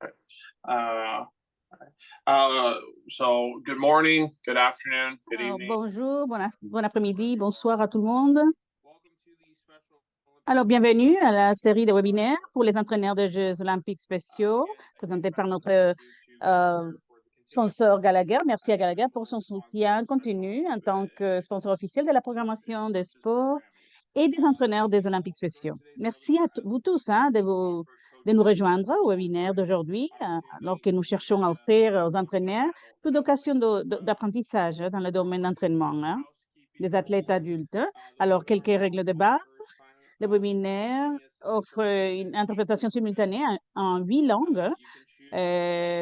Okay. Uh, uh, so good morning, good afternoon, good Alors, evening. bonjour, bon après-midi, bonsoir à tout le monde. Welcome to the special Alors, bienvenue à la série de webinaires pour les entraîneurs des Jeux olympiques spéciaux présentés par notre sponsor Gallagher. Merci à Gallagher pour son soutien continu en tant que sponsor officiel de la programmation des sports et des entraîneurs des Olympiques spéciaux. Merci à vous tous de nous rejoindre au webinaire d'aujourd'hui, alors que nous cherchons à offrir aux entraîneurs toute occasion d'apprentissage dans le domaine d'entraînement des athlètes adultes. Alors, quelques règles de base. Le webinaire offre une interprétation simultanée en 8 langues.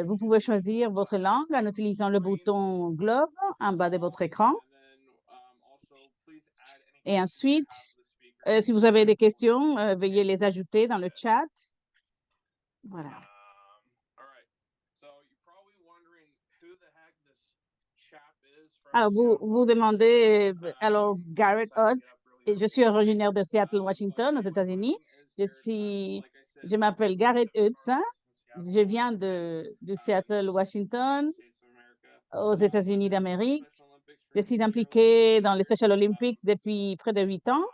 Vous pouvez choisir votre langue en utilisant le bouton globe en bas de votre écran. Et ensuite, si vous avez des questions, veuillez les ajouter dans le chat. Voilà. Alors, vous vous demandez, alors Garrett Odds, et je suis originaire de Seattle, Washington, aux États-Unis. Je m'appelle Garrett Odds, je viens de Seattle, Washington, aux États-Unis d'Amérique. Je suis impliquée dans les Special Olympics depuis près de 8 ans.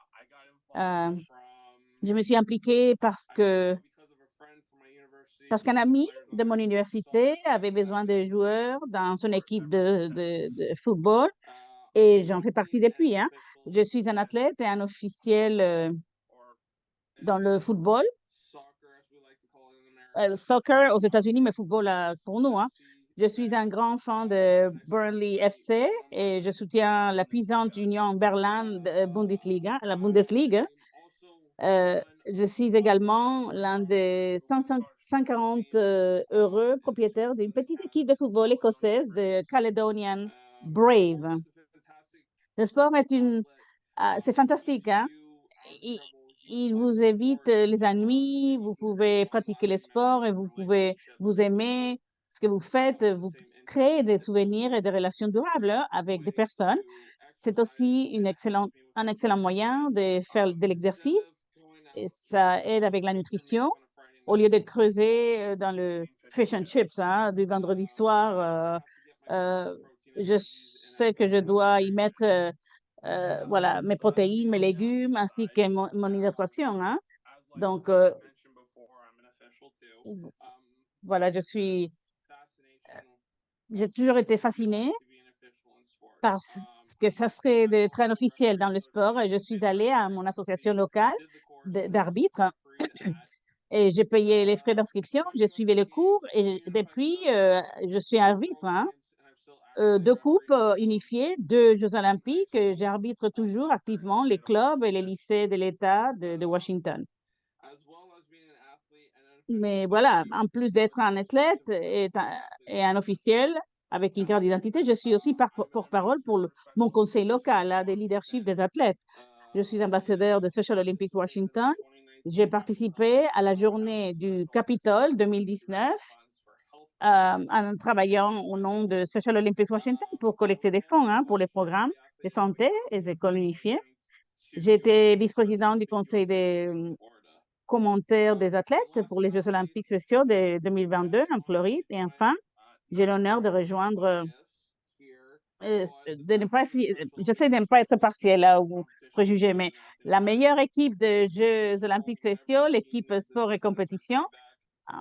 Je me suis impliquée parce qu'un ami de mon université avait besoin de joueurs dans son équipe de football et j'en fais partie depuis. Je suis un athlète et un officiel dans le football, soccer aux États-Unis, mais football pour nous. Je suis un grand fan de Burnley FC et je soutiens la puissante Union Berlin de Bundesliga, la Bundesliga. Je suis également l'un des 140 heureux propriétaires d'une petite équipe de football écossaise de Caledonian Brave. Le sport c'est fantastique. Il vous évite les ennuis, vous pouvez pratiquer le sport et vous pouvez vous aimer ce que vous faites, vous créez des souvenirs et des relations durables avec des personnes. C'est aussi un excellent moyen de faire de l'exercice et ça aide avec la nutrition au lieu de creuser dans le fish and chips du vendredi soir. Je sais que je dois y mettre voilà, mes protéines, mes légumes, ainsi que mon hydratation. Donc, voilà, j'ai toujours été fascinée par ce que ça serait d'être un officiel dans le sport. Et je suis allée à mon association locale d'arbitre et j'ai payé les frais d'inscription, j'ai suivi les cours et depuis, je suis arbitre. 2 coupes unifiées, 2 Jeux olympiques. J'arbitre toujours activement les clubs et les lycées de l'État de Washington. Mais voilà, en plus d'être un athlète et un officiel avec une carte d'identité, je suis aussi porte-parole pour mon conseil local de leadership des athlètes. Je suis ambassadeur de Special Olympics Washington. J'ai participé à la journée du Capitole 2019 en travaillant au nom de Special Olympics Washington pour collecter des fonds pour les programmes de santé et des écoles unifiées. J'ai été vice-président du conseil des commentaires des athlètes pour les Jeux olympiques spéciaux de 2022 en Floride. Et enfin, j'ai l'honneur de rejoindre, j'essaie de ne pas être partiel ou préjugé, mais la meilleure équipe de Jeux olympiques spéciaux, l'équipe sport et compétition,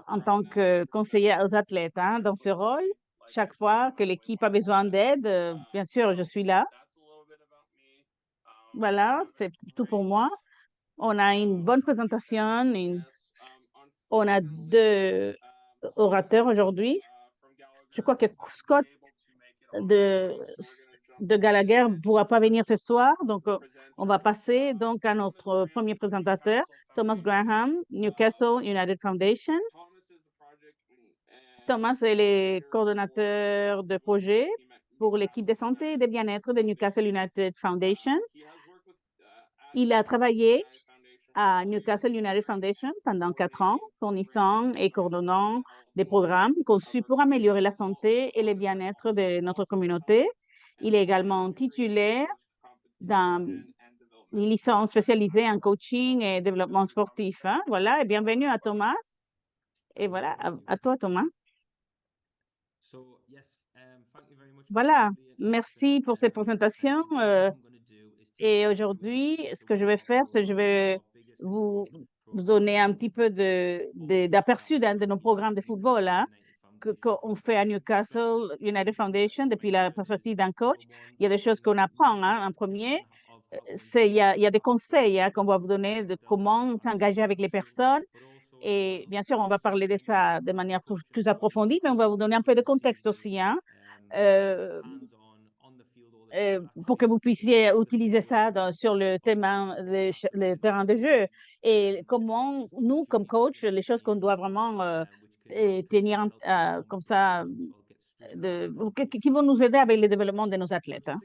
en tant que conseillère aux athlètes. Dans ce rôle, chaque fois que l'équipe a besoin d'aide, bien sûr, je suis là. Voilà, c'est tout pour moi. On a une bonne présentation. On a 2 orateurs aujourd'hui. Je crois que Scott de Gallagher ne pourra pas venir ce soir, donc on va passer donc à notre premier présentateur, Thomas Graham, Newcastle United Foundation. Thomas est le coordonnateur de projet pour l'équipe de santé et de bien-être de Newcastle United Foundation. Il a travaillé à Newcastle United Foundation pendant 4 ans, fournissant et coordonnant des programmes conçus pour améliorer la santé et le bien-être de notre communauté. Il est également titulaire d'une licence spécialisée en coaching et développement sportif. Voilà, et bienvenue à Thomas. Et voilà, à toi, Thomas. So yes, thank you very much, Becky. Voilà, Really interesting. merci pour cette présentation. Today what I'm going to do is take Et you through the aujourd'hui, ce que je vais schedule faire, for c'est que je one of vais our biggest vous, important vous programs donner un petit peu d'aperçu d'un de nos programmes de football hein, qu'on fait à Newcastle United Foundation depuis la perspective d'un coach. Il y a des choses qu'on apprend. Hein. En premier, il y a des conseils hein, qu'on va vous donner de comment s'engager avec les personnes. Et bien sûr, on va parler de ça de manière plus approfondie, mais on va vous donner un peu de contexte aussi. Hein. Euh, pour que vous puissiez utiliser ça sur le terrain de jeu et comment nous, comme coach, les choses qu'on doit vraiment tenir comme ça, qui vont nous aider avec le développement de nos athlètes. Hein.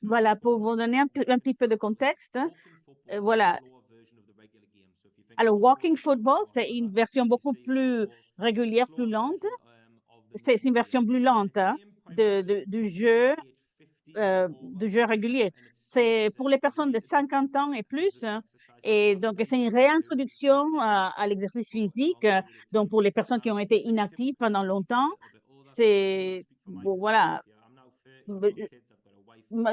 Voilà, pour vous donner un petit peu de contexte, voilà. Alors, walking football, c'est une version beaucoup plus régulière, plus lente. C'est une version plus lente hein, du jeu régulier. C'est pour les personnes de 50 ans et plus. Hein, et donc, c'est une réintroduction à l'exercice physique. Donc, pour les personnes qui ont été inactives pendant longtemps, c'est, bon, voilà.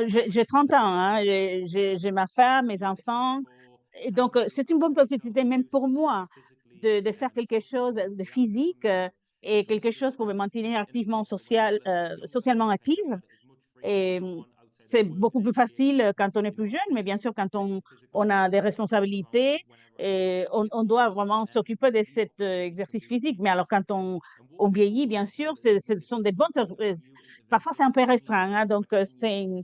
J'ai 30 ans, hein, j'ai ma femme, mes enfants. Et donc, c'est une bonne opportunité, même pour moi, de faire quelque chose de physique et quelque chose pour me maintenir socialement active. Et c'est beaucoup plus facile quand on est plus jeune, mais bien sûr, quand on a des responsabilités, et on doit vraiment s'occuper de cet exercice physique. Mais alors, quand on vieillit, bien sûr, ce sont des bonnes surprises. Parfois, c'est un peu restreint. Hein, donc, ce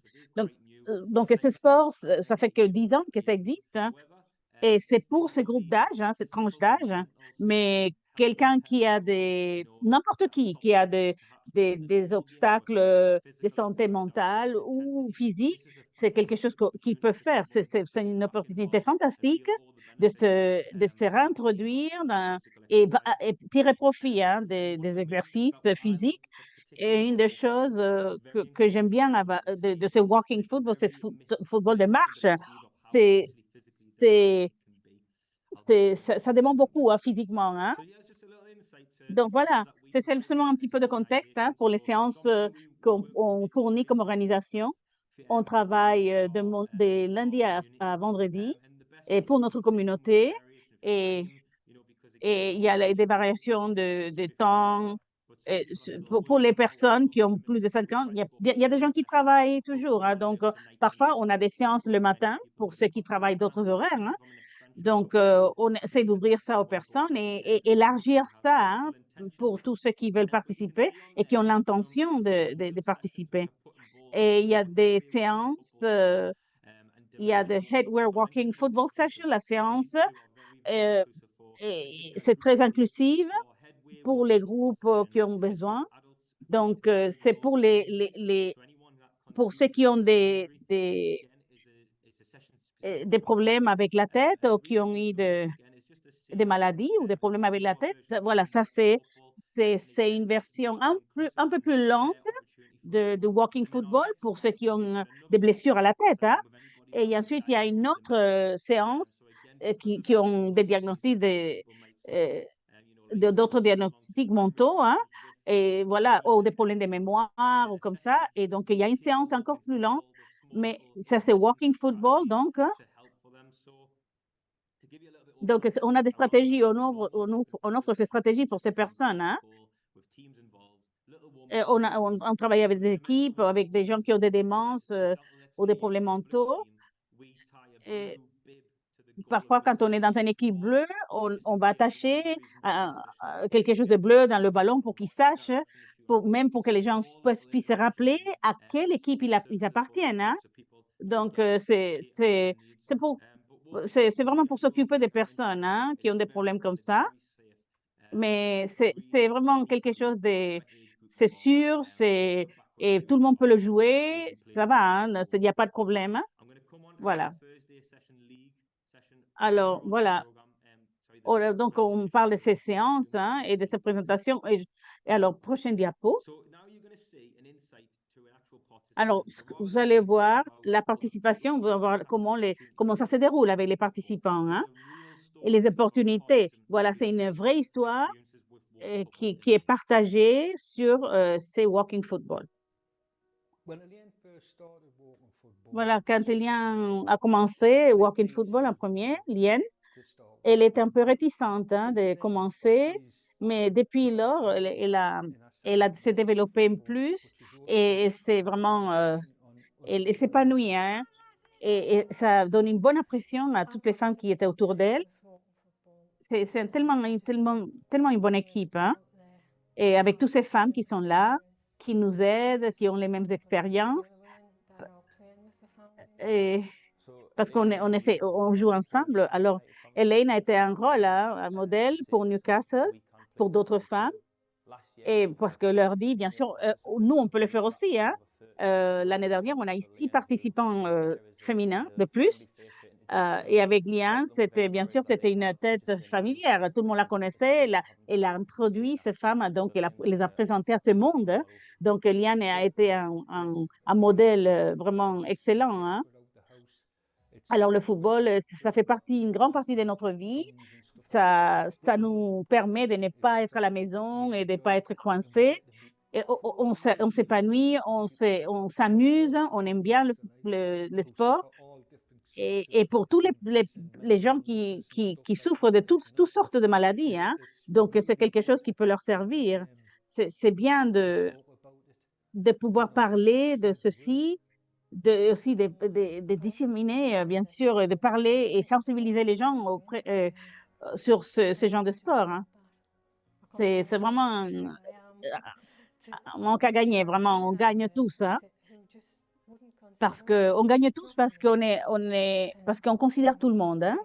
sport, ça fait que 10 ans que ça existe. Hein, et c'est pour ce groupe d'âge, hein, cette tranche d'âge, hein, mais quelqu'un qui a n'importe qui a des obstacles de santé mentale ou physique, c'est quelque chose qu'il peut faire. C'est une opportunité fantastique de se réintroduire et tirer profit hein, des exercices physiques. Et une des choses que j'aime bien de ce walking football, ce football de marche, c'est c'est ça demande beaucoup hein, physiquement. Hein. Donc voilà, c'est seulement un petit peu de contexte hein, pour les séances qu'on fournit comme organisation. On travaille de lundi à vendredi et pour notre communauté et, et il y a des variations de temps. Pour les personnes qui ont plus de 5 ans, il y a des gens qui travaillent toujours. Hein, donc, parfois, on a des séances le matin pour ceux qui travaillent d'autres horaires. Hein. Donc, on essaie d'ouvrir ça aux personnes et élargir ça hein, pour tous ceux qui veulent participer et qui ont l'intention de participer. Et il y a des séances, il y a de Headwear Walking Football Session, la séance, euh, et c'est très inclusive pour les groupes qui ont besoin. Donc, c'est pour pour ceux qui ont des problèmes avec la tête ou qui ont eu des maladies ou des problèmes avec la tête. Voilà, ça c'est une version un peu plus lente de walking football pour ceux qui ont des blessures à la tête. Hein. Et ensuite, il y a une autre séance qui ont des diagnostics euh, d'autres diagnostics mentaux. Hein. Et voilà, ou des problèmes de mémoire ou comme ça. Et donc, il y a une séance encore plus lente, mais ça c'est walking football. Donc, hein. Donc, on a des stratégies, on offre ces stratégies pour ces personnes. Hein. Et on travaille avec des équipes, avec des gens qui ont des démences ou des problèmes mentaux. Et parfois, quand on est dans une équipe bleue, on va attacher quelque chose de bleu dans le ballon pour qu'ils sachent, même pour que les gens puissent se rappeler à quelle équipe ils appartiennent. Hein. Donc, c'est vraiment pour s'occuper des personnes hein, qui ont des problèmes comme ça. Mais c'est vraiment quelque chose c'est sûr, et tout le monde peut le jouer, ça va, hein, il n'y a pas de problème. Hein. Voilà. Alors, voilà. Donc, on parle de ces séances hein, et de ces présentations. Et alors, prochaine diapo. Alors, vous allez voir la participation, vous allez voir comment ça se déroule avec les participants. Hein. et les opportunités. Voilà, c'est une vraie histoire qui est partagée sur ces walking football. Voilà, quand Eliane a commencé walking football en premier, Liane, elle était un peu réticente de commencer, mais depuis lors, elle s'est développée plus et c'est vraiment, elle s'épanouit, hein, et ça donne une bonne impression à toutes les femmes qui étaient autour d'elle. C'est tellement une bonne équipe, hein, et avec toutes ces femmes qui sont là, qui nous aident, qui ont les mêmes expériences, et parce on joue ensemble. Alors, Elaine a été un rôle, hein, un modèle pour Newcastle, pour d'autres femmes, et parce que leur dit, bien sûr, nous, on peut le faire aussi, hein. L'année dernière, on a eu 6 participants féminins de plus. Et avec Liane, bien sûr, c'était une tête familière. Tout le monde la connaissait. Elle a introduit ces femmes, donc elle les a présentées à ce monde, hein. Donc, Liane a été un modèle vraiment excellent, hein. Alors, le football, ça fait une grande partie de notre vie. Ça nous permet de ne pas être à la maison et de ne pas être coincés. Et on s'épanouit, on s'amuse, on aime bien le sport. Et pour tous les gens qui souffrent de toutes sortes de maladies, hein, donc c'est quelque chose qui peut leur servir. C'est bien de pouvoir parler de ceci, aussi de disséminer, bien sûr, de parler et sensibiliser les gens sur ce genre de sport, hein. C'est vraiment un manque à gagner, vraiment, on gagne tous, hein, on gagne tous parce parce qu'on considère tout le monde, hein.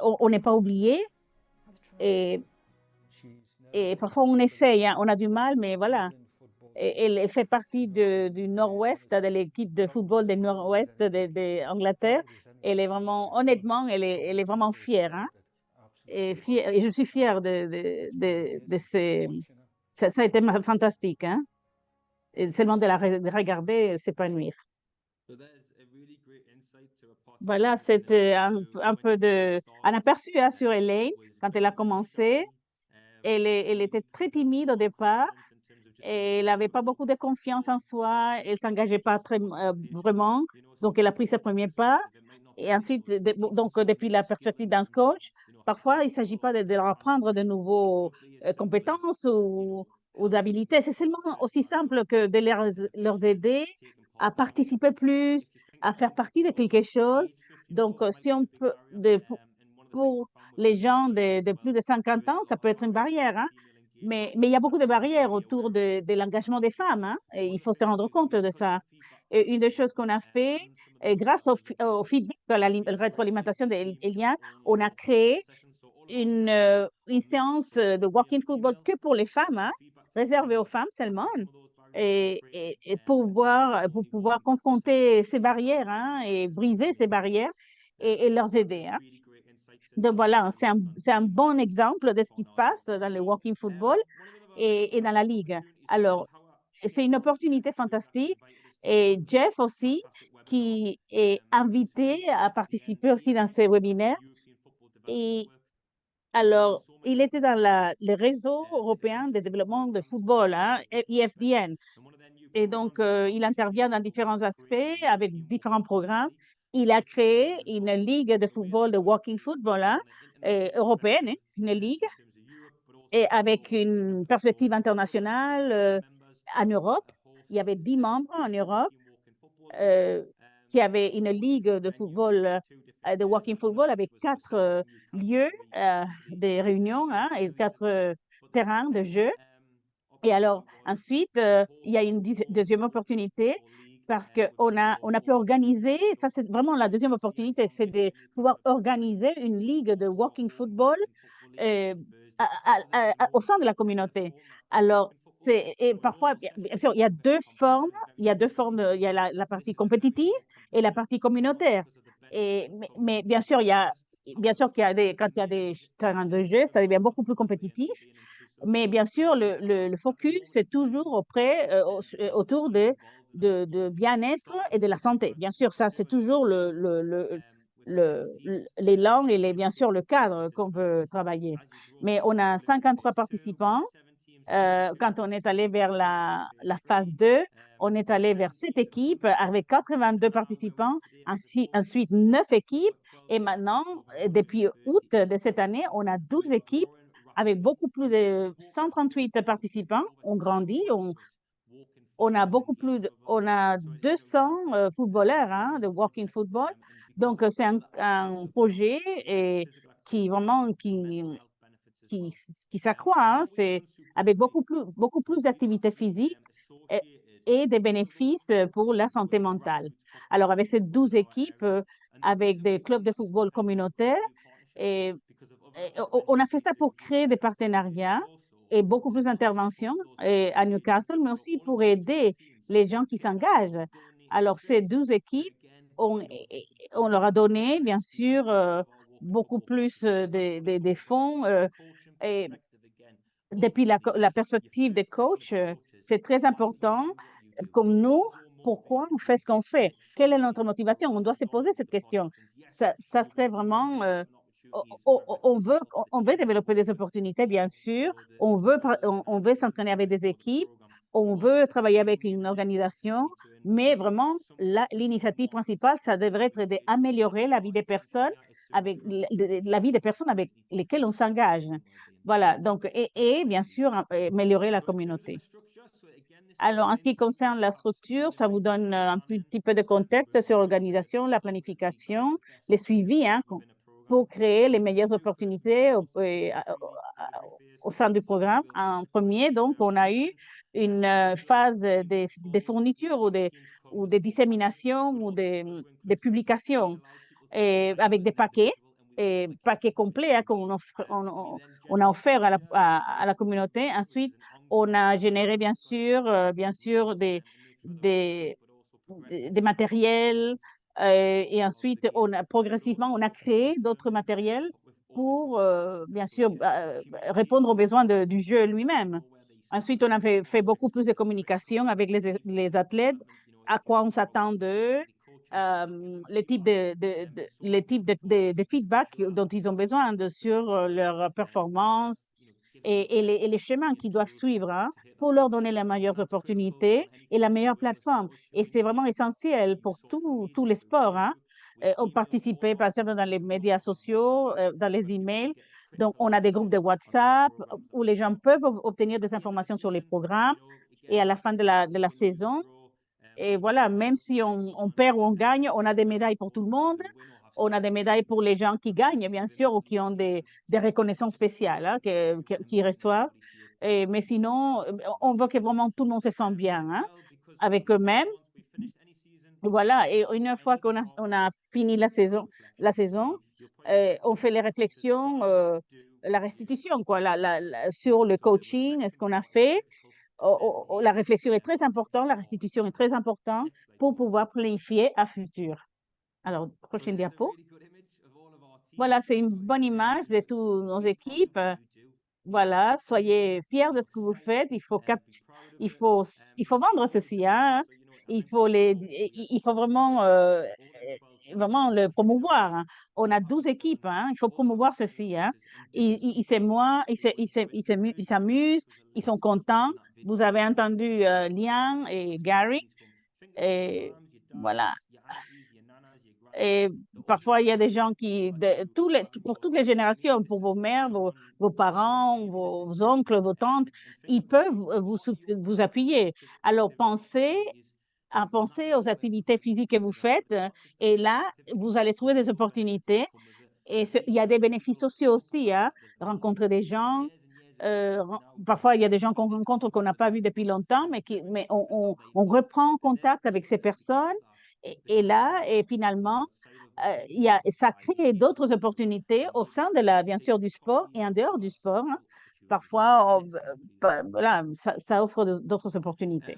On n'est pas oublié et, et parfois on essaye, hein, on a du mal, mais voilà. Elle fait partie du Nord-Ouest, de l'équipe de football du Nord-Ouest d'Angleterre. Elle est vraiment, honnêtement, elle est vraiment fière, hein, et je suis fière de ces. Ça a été fantastique, hein, et seulement de regarder s'épanouir. Voilà, c'était un peu un aperçu, hein, sur Elaine quand elle a commencé. Elle était très timide au départ. Et elle n'avait pas beaucoup de confiance en soi, elle s'engageait pas très vraiment, donc elle a pris ses premiers pas. Et ensuite, donc depuis la perspective d'un coach, parfois il ne s'agit pas de leur apprendre de nouveaux compétences ou d'habilités. C'est seulement aussi simple que de leur aider à participer plus, à faire partie de quelque chose. Donc, si on peut, pour les gens de plus de 50 ans, ça peut être une barrière, hein. Mais il y a beaucoup de barrières autour de l'engagement des femmes, hein, et il faut se rendre compte de ça. Et une des choses qu'on a fait, et grâce au feedback, à la rétroalimentation d'Eliane, on a créé une séance de walking football que pour les femmes, hein, réservée aux femmes seulement, et pour pouvoir confronter ces barrières, hein, et briser ces barrières et leur aider, hein. Donc voilà, c'est un bon exemple de ce qui se passe dans le walking football et dans la ligue. Alors, c'est une opportunité fantastique. Et Jeff aussi, qui est invité à participer aussi dans ces webinaires. Et alors, il était dans le réseau européen de développement de football, hein, IFDN. Et donc, il intervient dans différents aspects avec différents programmes. Il a créé une ligue de football, de walking football, hein, européenne, hein, une ligue, et avec une perspective internationale en Europe. Il y avait 10 membres en Europe euh, qui avaient une ligue de football, de walking football, avec 4 lieux de réunion, hein, et 4 terrains de jeu. Et alors, ensuite, il y a une deuxième opportunité parce qu'on a pu organiser, ça c'est vraiment la deuxième opportunité, c'est de pouvoir organiser une ligue de walking football euh, au sein de la communauté. Alors, et parfois, bien sûr, il y a deux formes, il y a la partie compétitive et la partie communautaire. Mais bien sûr, quand il y a des terrains de jeu, ça devient beaucoup plus compétitif. Mais bien sûr, le focus, c'est toujours autour de bien-être et de la santé. Bien sûr, ça, c'est toujours l'élan et bien sûr le cadre qu'on veut travailler. Mais on a 53 participants. Quand on est allé vers la phase 2, on est allé vers 7 équipes avec 82 participants, ensuite 9 équipes. Et maintenant, depuis août de cette année, on a 12 équipes avec beaucoup plus de 138 participants. On grandit, on a on a 200 footballeurs de walking football. Donc, c'est un projet qui vraiment qui s'accroît. C'est avec beaucoup plus d'activités physiques et, et des bénéfices pour la santé mentale. Alors, avec ces 12 équipes, avec des clubs de football communautaires, et, on a fait ça pour créer des partenariats et beaucoup plus d'interventions à Newcastle, mais aussi pour aider les gens qui s'engagent. Alors, ces 12 équipes, on, on leur a donné, bien sûr, beaucoup plus des fonds. Et depuis la perspective des coachs, c'est très important. Comme nous, pourquoi on fait ce qu'on fait? Quelle est notre motivation? On doit se poser cette question. Ça serait vraiment, on veut développer des opportunités, bien sûr. On veut s'entraîner avec des équipes. On veut travailler avec une organisation. Mais vraiment, l'initiative principale, ça devrait être d'améliorer la vie des personnes avec la vie des personnes avec lesquelles on s'engage. Voilà, donc, et bien sûr, améliorer la communauté. Alors, en ce qui concerne la structure, ça vous donne un petit peu de contexte sur l'organisation, la planification, le suivi, pour créer les meilleures opportunités au sein du programme. En premier, donc, on a eu une phase de fourniture ou de dissémination ou de publication avec des paquets, paquets complets on a offert à la communauté. Ensuite, on a généré bien sûr des matériels et ensuite, progressivement, on a créé d'autres matériels pour, bien sûr, répondre aux besoins du jeu lui-même. Ensuite, on a fait beaucoup plus de communication avec les athlètes, à quoi on s'attend d'eux, les types de feedback dont ils ont besoin sur leur performance et les chemins qu'ils doivent suivre pour leur donner les meilleures opportunités et la meilleure plateforme. Et c'est vraiment essentiel pour tous les sports. On participait, par exemple, dans les médias sociaux, dans les emails. Donc, on a des groupes de WhatsApp où les gens peuvent obtenir des informations sur les programmes et à la fin de la saison. Et voilà, même si on perd ou on gagne, on a des médailles pour tout le monde. On a des médailles pour les gens qui gagnent, bien sûr, ou qui ont des reconnaissances spéciales qu'ils reçoivent. Mais sinon, on veut que vraiment tout le monde se sente bien avec eux-mêmes. Voilà, et une fois on a fini la saison on fait les réflexions, la restitution, quoi, sur le coaching, ce qu'on a fait. La réflexion est très importante, la restitution est très importante pour pouvoir planifier à futur. Alors, prochaine diapo. Voilà, c'est une bonne image de toutes nos équipes. Voilà, soyez fiers de ce que vous faites. Il faut vendre ceci, il faut vraiment le promouvoir. On a 12 équipes, il faut promouvoir ceci. Ils ils s'amusent, ils sont contents. Vous avez entendu Lian et Gary. Et voilà. Et parfois, il y a des gens pour toutes les générations, pour vos mères, vos parents, vos oncles, vos tantes, ils peuvent vous appuyer. Alors, pensez aux activités physiques que vous faites et là, vous allez trouver des opportunités. Et il y a des bénéfices sociaux aussi, rencontrer des gens. Parfois, il y a des gens qu'on rencontre qu'on n'a pas vus depuis longtemps, mais on reprend contact avec ces personnes. Et là, et finalement, ça crée d'autres opportunités au sein bien sûr, du sport et en dehors du sport. Parfois, voilà, ça offre d'autres opportunités.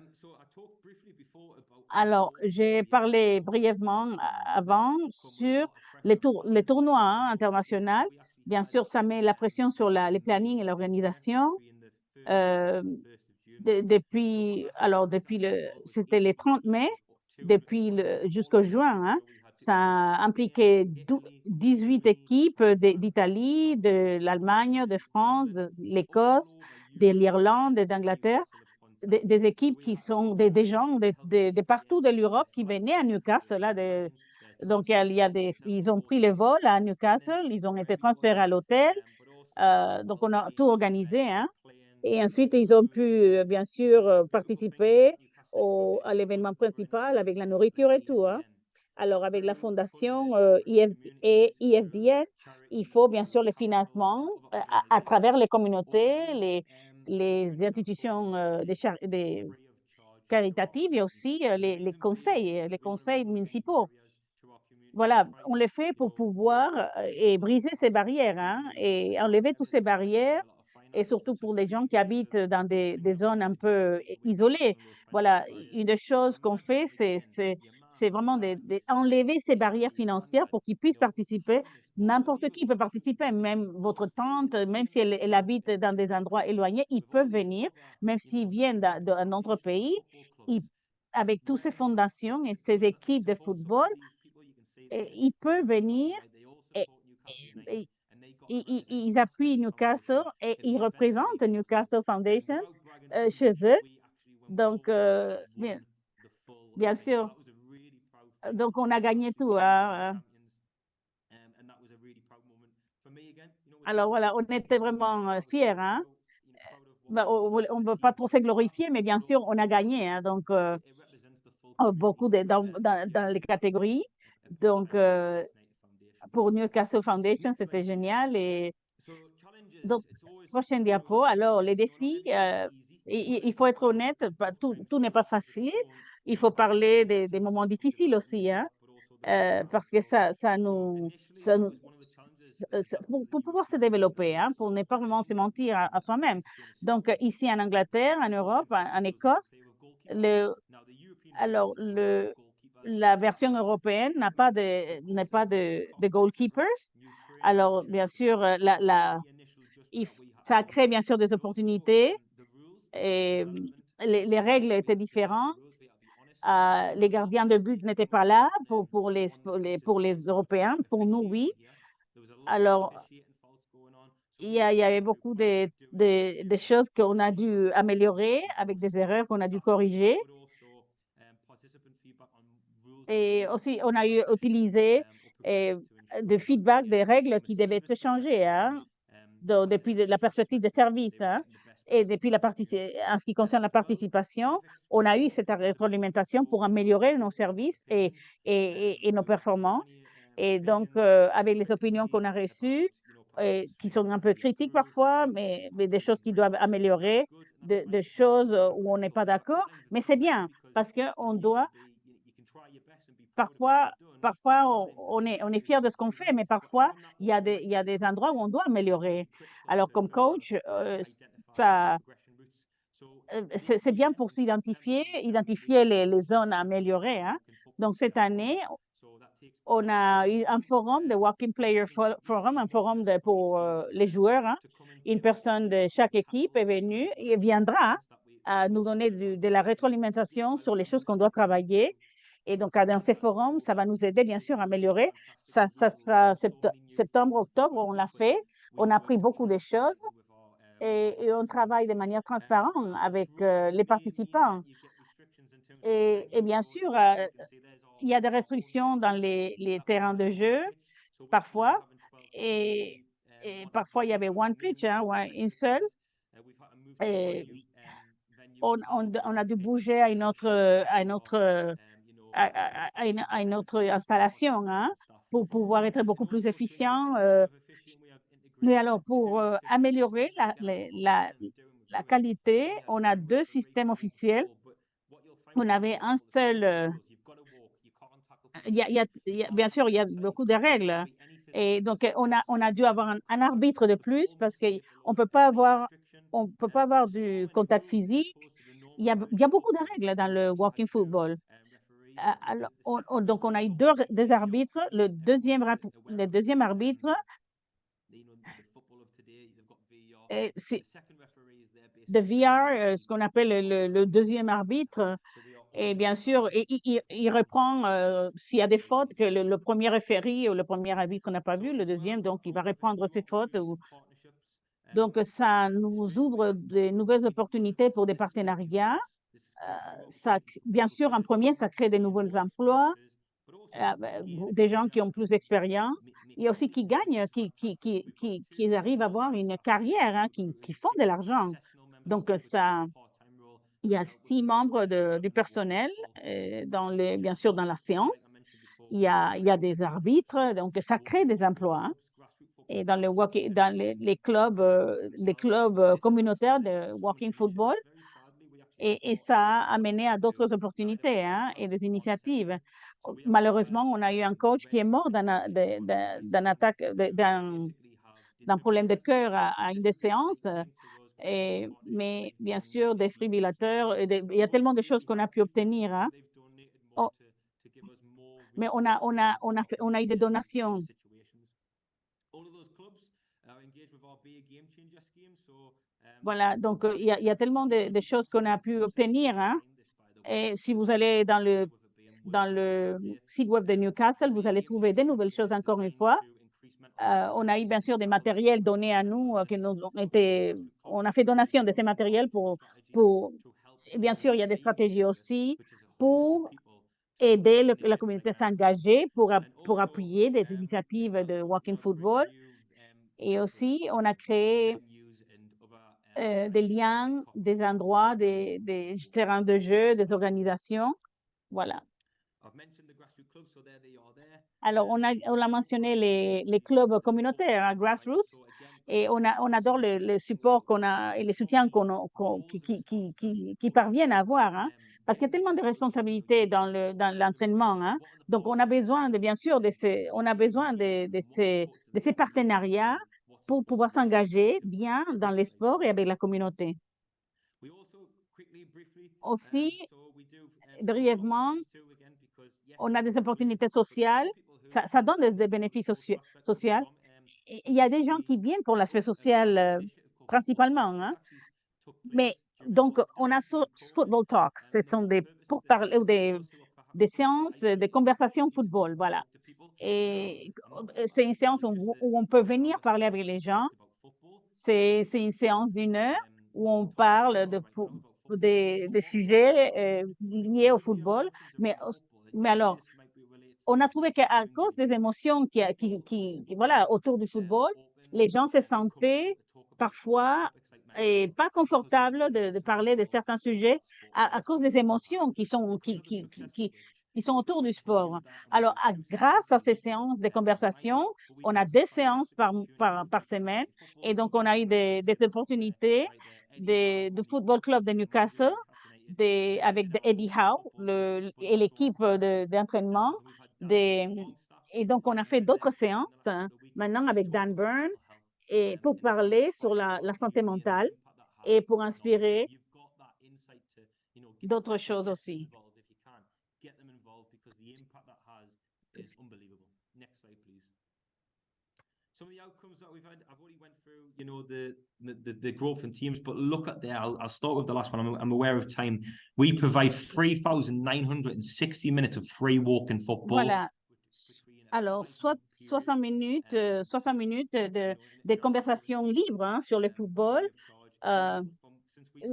Alors, j'ai parlé brièvement avant sur les tournois internationaux. Bien sûr, ça met la pression sur les plannings et l'organisation. C'était le 30 mai, jusqu'au juin, Ça impliquait 18 équipes d'Italie, de l'Allemagne, de France, de l'Écosse, de l'Irlande et d'Angleterre, des équipes qui sont des gens de partout de l'Europe qui venaient à Newcastle. Là, donc, ils ont pris le vol à Newcastle, ils ont été transférés à l'hôtel. Donc, on a tout organisé, hein. Et ensuite, ils ont pu, bien sûr, participer à l'événement principal avec la nourriture et tout, hein. Alors, avec la fondation et IFDN, il faut bien sûr le financement à travers les communautés, les institutions des caritatives et aussi les conseils municipaux. Voilà, on le fait pour pouvoir et briser ces barrières, hein, et enlever toutes ces barrières, et surtout pour les gens qui habitent dans des zones un peu isolées. Voilà, une des choses qu'on fait, c'est vraiment enlever ces barrières financières pour qu'ils puissent participer. N'importe qui peut participer, même votre tante, même si elle habite dans des endroits éloignés, ils peuvent venir, même s'ils viennent d'un autre pays. Ils- Avec toutes ces fondations et ces équipes de football, et ils peuvent venir et, et- ils appuient Newcastle et ils représentent Newcastle Foundation chez eux. Donc, bien sûr, donc on a gagné tout, hein. Alors voilà, on était vraiment fiers, hein. Ben, on ne veut pas trop se glorifier, mais bien sûr, on a gagné, hein. Donc, beaucoup dans les catégories. Donc, pour Newcastle Foundation, c'était génial. Et donc, prochaine diapo. Alors, les défis, il faut être honnête, tout n'est pas facile. Il faut parler des moments difficiles aussi, hein, parce que pour pouvoir se développer, hein, pour ne pas vraiment se mentir à soi-même. Donc, ici en Angleterre, en Europe, en Écosse, le, alors, la version européenne n'est pas de goalkeepers. Alors, bien sûr, ça crée bien sûr des opportunités et les règles étaient différentes. Les gardiens de but n'étaient pas là pour les Européens. Pour nous, oui. Alors, il y avait beaucoup de choses qu'on a dû améliorer avec des erreurs qu'on a dû corriger. Et aussi, on a utilisé de feedback des règles qui devaient être changées, hein, depuis la perspective de service, hein. Et depuis en ce qui concerne la participation, on a eu cette rétroalimentation pour améliorer nos services et nos performances. Et donc, avec les opinions qu'on a reçues, qui sont un peu critiques parfois, mais des choses qui doivent améliorer, des choses où on n'est pas d'accord, mais c'est bien parce qu'on doit parfois, on est fier de ce qu'on fait, mais parfois, il y a des endroits où on doit améliorer. Alors, comme coach, ça, c'est bien pour identifier les zones à améliorer, hein. Donc, cette année, on a eu un forum, de Walking Player Forum, un forum pour les joueurs, hein. Une personne de chaque équipe est venue et viendra à nous donner de la rétroalimentation sur les choses qu'on doit travailler. Et donc, dans ces forums, ça va nous aider, bien sûr, à améliorer. Septembre, octobre, on l'a fait. On a appris beaucoup de choses et on travaille de manière transparente avec les participants. Et bien sûr, il y a des restrictions dans les terrains de jeu, parfois. Et, et parfois, il y avait one pitch, hein, une seule. Et on a dû bouger à une autre installation, hein, pour pouvoir être beaucoup plus efficient. Mais alors, pour améliorer la qualité, on a deux systèmes officiels. On avait un seul. Bien sûr, il y a beaucoup de règles. Et donc, on a dû avoir un arbitre de plus parce qu'on on peut pas avoir du contact physique. Il y a beaucoup de règles dans le walking football. Alors, donc, on a eu deux arbitres. Le deuxième arbitre Et de VR, ce qu'on appelle le deuxième arbitre, et bien sûr, il reprend s'il y a des fautes que le premier référé ou le premier arbitre n'a pas vu, le deuxième, donc il va reprendre ses fautes. Donc, ça nous ouvre de nouvelles opportunités pour des partenariats. Bien sûr, en premier, ça crée de nouveaux emplois, des gens qui ont plus d'expérience et aussi qui gagnent, qui arrivent à avoir une carrière, hein, qui font de l'argent. Donc, il y a 6 membres du personnel, bien sûr, dans la séance. Il y a des arbitres, donc ça crée des emplois, hein. Et dans les clubs, communautaires de walking football, et ça a amené à d'autres opportunités, hein, et des initiatives. Malheureusement, on a eu un coach qui est mort d'un problème de cœur à une des séances. Mais bien sûr, des défibrillateurs, il y a tellement de choses qu'on a pu obtenir, hein. Oh, mais on a eu des donations. Voilà, donc il y a tellement de choses qu'on a pu obtenir, hein. Et si vous allez dans le site web de Newcastle, vous allez trouver des nouvelles choses encore une fois. On a eu bien sûr des matériels donnés à nous, on a fait donation de ces matériels et bien sûr, il y a des stratégies aussi pour aider la communauté à s'engager, pour appuyer des initiatives de walking football. Et aussi, on a créé des liens, des endroits, des terrains de jeu, des organisations. Voilà. Alors, on a mentionné les clubs communautaires, hein, grassroots, et on adore le support qu'on a et les soutiens qui parviennent à avoir, hein, parce qu'il y a tellement de responsabilités dans l'entraînement, hein. Donc, on a besoin bien sûr, on a besoin de ces partenariats pour pouvoir s'engager bien dans les sports et avec la communauté. Aussi, brièvement, on a des opportunités sociales. Ça donne des bénéfices sociaux. Il y a des gens qui viennent pour l'aspect social, principalement, hein. Mais donc, on a Football Talks. Ce sont des pourparlers ou des séances, des conversations football, voilà. Et c'est une séance où on peut venir parler avec les gens. C'est une séance d'1 heure où on parle des sujets liés au football. Mais alors, on a trouvé qu'à cause des émotions voilà, autour du football, les gens se sentaient parfois pas confortables de parler de certains sujets à cause des émotions qui sont autour du sport. Alors, grâce à ces séances de conversation, on a 2 séances par semaine, et donc on a eu des opportunités du Football Club de Newcastle, avec Eddie Howe et l'équipe d'entraînement. Et donc, on a fait d'autres séances, hein, maintenant avec Dan Byrne, et pour parler sur la santé mentale et pour inspirer d'autres choses aussi. Some of the outcomes that we've had, I've already went through, the growth in teams, but look at there. I'll start with the last one. I'm aware of time. We provide 3,960 minutes of free walking football. Voilà. Alors, 60 minutes de conversations libres, hein, sur le football,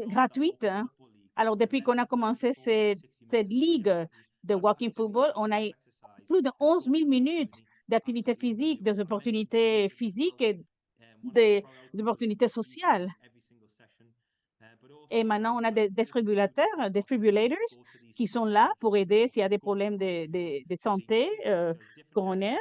gratuites, hein. Alors, depuis qu'on a commencé cette ligue de walking football, on a plus de 11 000 minutes d'activité physique, des opportunités physiques et des opportunités sociales. Et maintenant, on a des défibrillators, qui sont là pour aider s'il y a des problèmes de santé coronaire.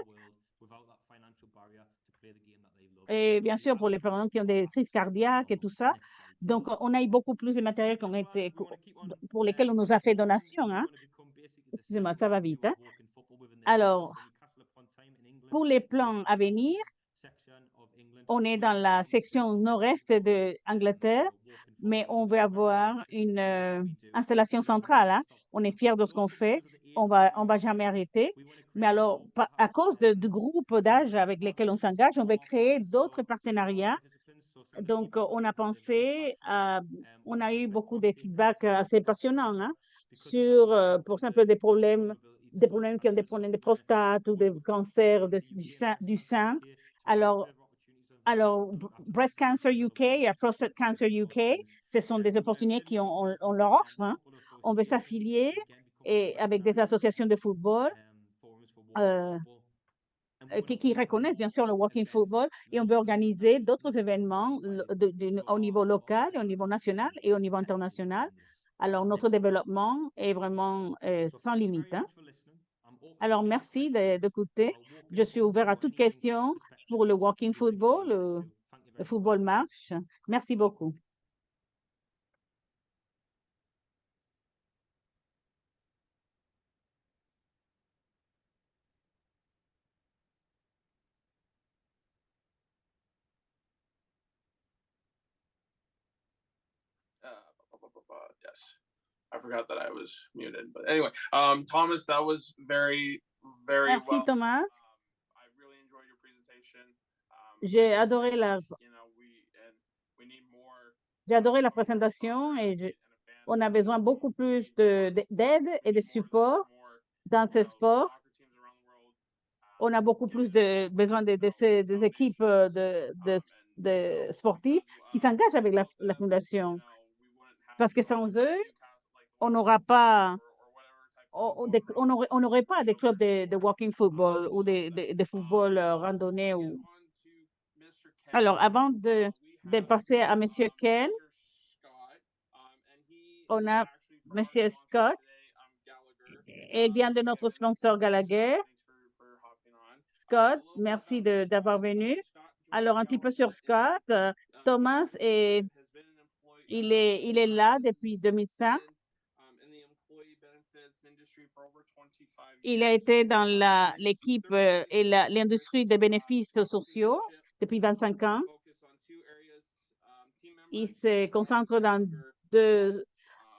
Et bien sûr, pour les personnes qui ont des crises cardiaques et tout ça. Donc, on a eu beaucoup plus de matériel pour lesquels on nous a fait donation, hein. Excusez-moi, ça va vite, hein. Alors, pour les plans à venir, on est dans la section nord-est de Angleterre, mais on veut avoir une installation centrale, hein. On est fiers de ce qu'on fait on va jamais arrêter. Mais alors, à cause du groupe d'âge avec lesquels on s'engage, on va créer d'autres partenariats. Donc, on a pensé, on a eu beaucoup de feedbacks assez passionnants hein, sur, pour exemple, des problèmes qui ont des problèmes de prostate ou de cancer du sein. Alors, Breast Cancer UK et Prostate Cancer UK, ce sont des opportunités on leur offre. Hein. On veut s'affilier et avec des associations de football qui reconnaissent bien sûr le walking football et on veut organiser d'autres événements au niveau local, au niveau national et au niveau international. Alors, notre développement est vraiment sans limite. Hein. Alors, merci d'écouter. Je suis ouvert à toutes questions pour le walking football, le football marche. Merci beaucoup. Yes, I forgot that I was muted, but anyway, Thomas, that was very Merci, well. Thomas. I really enjoyed your presentation. J'ai adoré la présentation et on a besoin beaucoup plus d'aide et de support dans ce sport. On a beaucoup plus besoin des équipes de sportifs qui s'engagent avec la fondation. Parce que sans eux, on n'aura pas, on n'aurait pas des clubs de walking football ou de football randonnée. Alors, avant de passer à M. Ken, on a M. Scott. Il vient de notre sponsor Gallagher. Scott, merci d'avoir venu. Alors, un petit peu sur Scott. Thomas, il est là depuis 2005. Il a été dans l'équipe et l'industrie des bénéfices sociaux depuis 25 ans. Il se concentre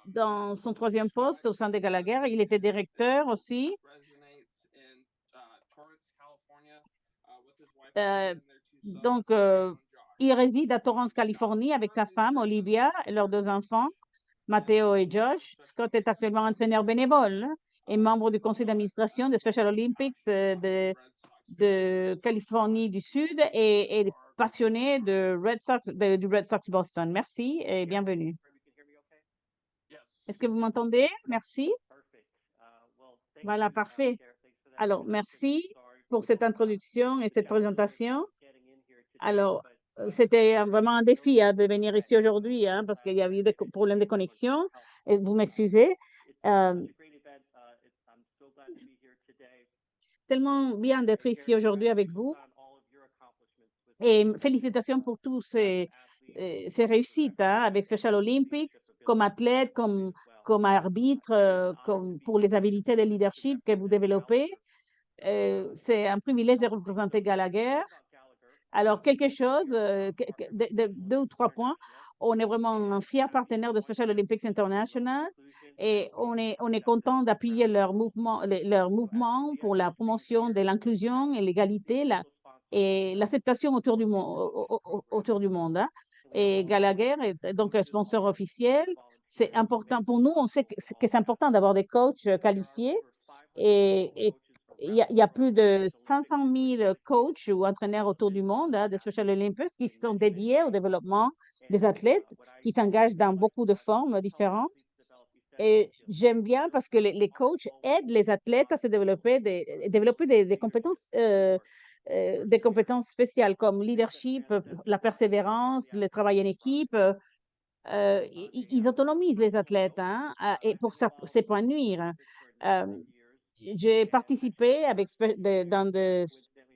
dans son troisième poste au sein de Gallagher. Il était directeur aussi. Donc, il réside à Torrance, Californie, avec sa femme, Olivia, et leurs deux enfants, Matteo et Josh. Scott est actuellement entraîneur bénévole hein, et membre du conseil d'administration des Special Olympics de Californie du Sud et passionné du Red Sox Boston. Merci et bienvenue. Est-ce que vous m'entendez? Merci. Voilà, parfait. Alors, merci pour cette introduction et cette présentation. Alors, c'était vraiment un défi hein, de venir ici aujourd'hui hein, parce qu'il y a eu des problèmes de connexion. Et vous m'excusez. Tellement bien d'être ici aujourd'hui avec vous. Et félicitations pour tous ces réussites hein, avec Special Olympics, comme athlète, comme arbitre, comme pour les habilités de leadership que vous développez. C'est un privilège de représenter Gallagher. Alors, quelque chose, deux ou trois points. On est vraiment un fier partenaire de Special Olympics International et on est content d'appuyer leur mouvement pour la promotion de l'inclusion et l'égalité et l'acceptation autour du monde. Hein. Et Gallagher est donc un sponsor officiel. C'est important pour nous. On sait que c'est important d'avoir des coachs qualifiés et il y a plus de 500 000 coachs ou entraîneurs autour du monde hein, des Special Olympics qui sont dédiés au développement des athlètes, qui s'engagent dans beaucoup de formes différentes. Et j'aime bien parce que les coachs aident les athlètes à se développer des compétences spéciales comme leadership, la persévérance, le travail en équipe. Ils autonomisent les athlètes hein, et pour s'épanouir. J'ai participé dans des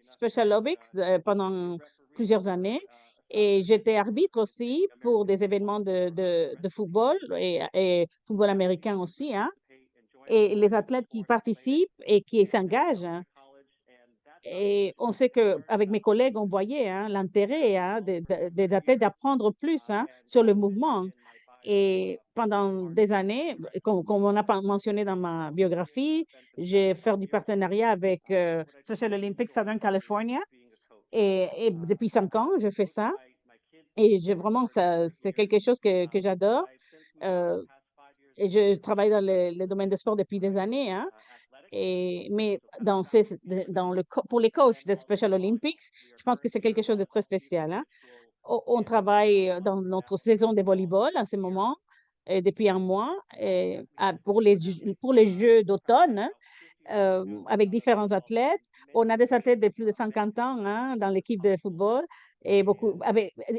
Special Olympics pendant plusieurs années et j'étais arbitre aussi pour des événements de football et football américain aussi. Hein, et les athlètes qui participent et qui s'engagent. Hein, et on sait qu'avec mes collègues, on voyait hein, l'intérêt hein, des athlètes d'apprendre plus hein, sur le mouvement. Et pendant des années, comme on a mentionné dans ma biographie, j'ai fait du partenariat avec Special Olympics Southern California. Et depuis 5 ans, je fais ça. Et vraiment, c'est quelque chose que j'adore. Euh, et je travaille dans le domaine de sport depuis des années, hein. Mais pour les coachs de Special Olympics, je pense que c'est quelque chose de très spécial, hein. On travaille dans notre saison de volleyball en ce moment, depuis un mois, pour les Jeux d'automne, hein, avec différents athlètes. On a des athlètes de plus de 50 ans, hein, dans l'équipe de football et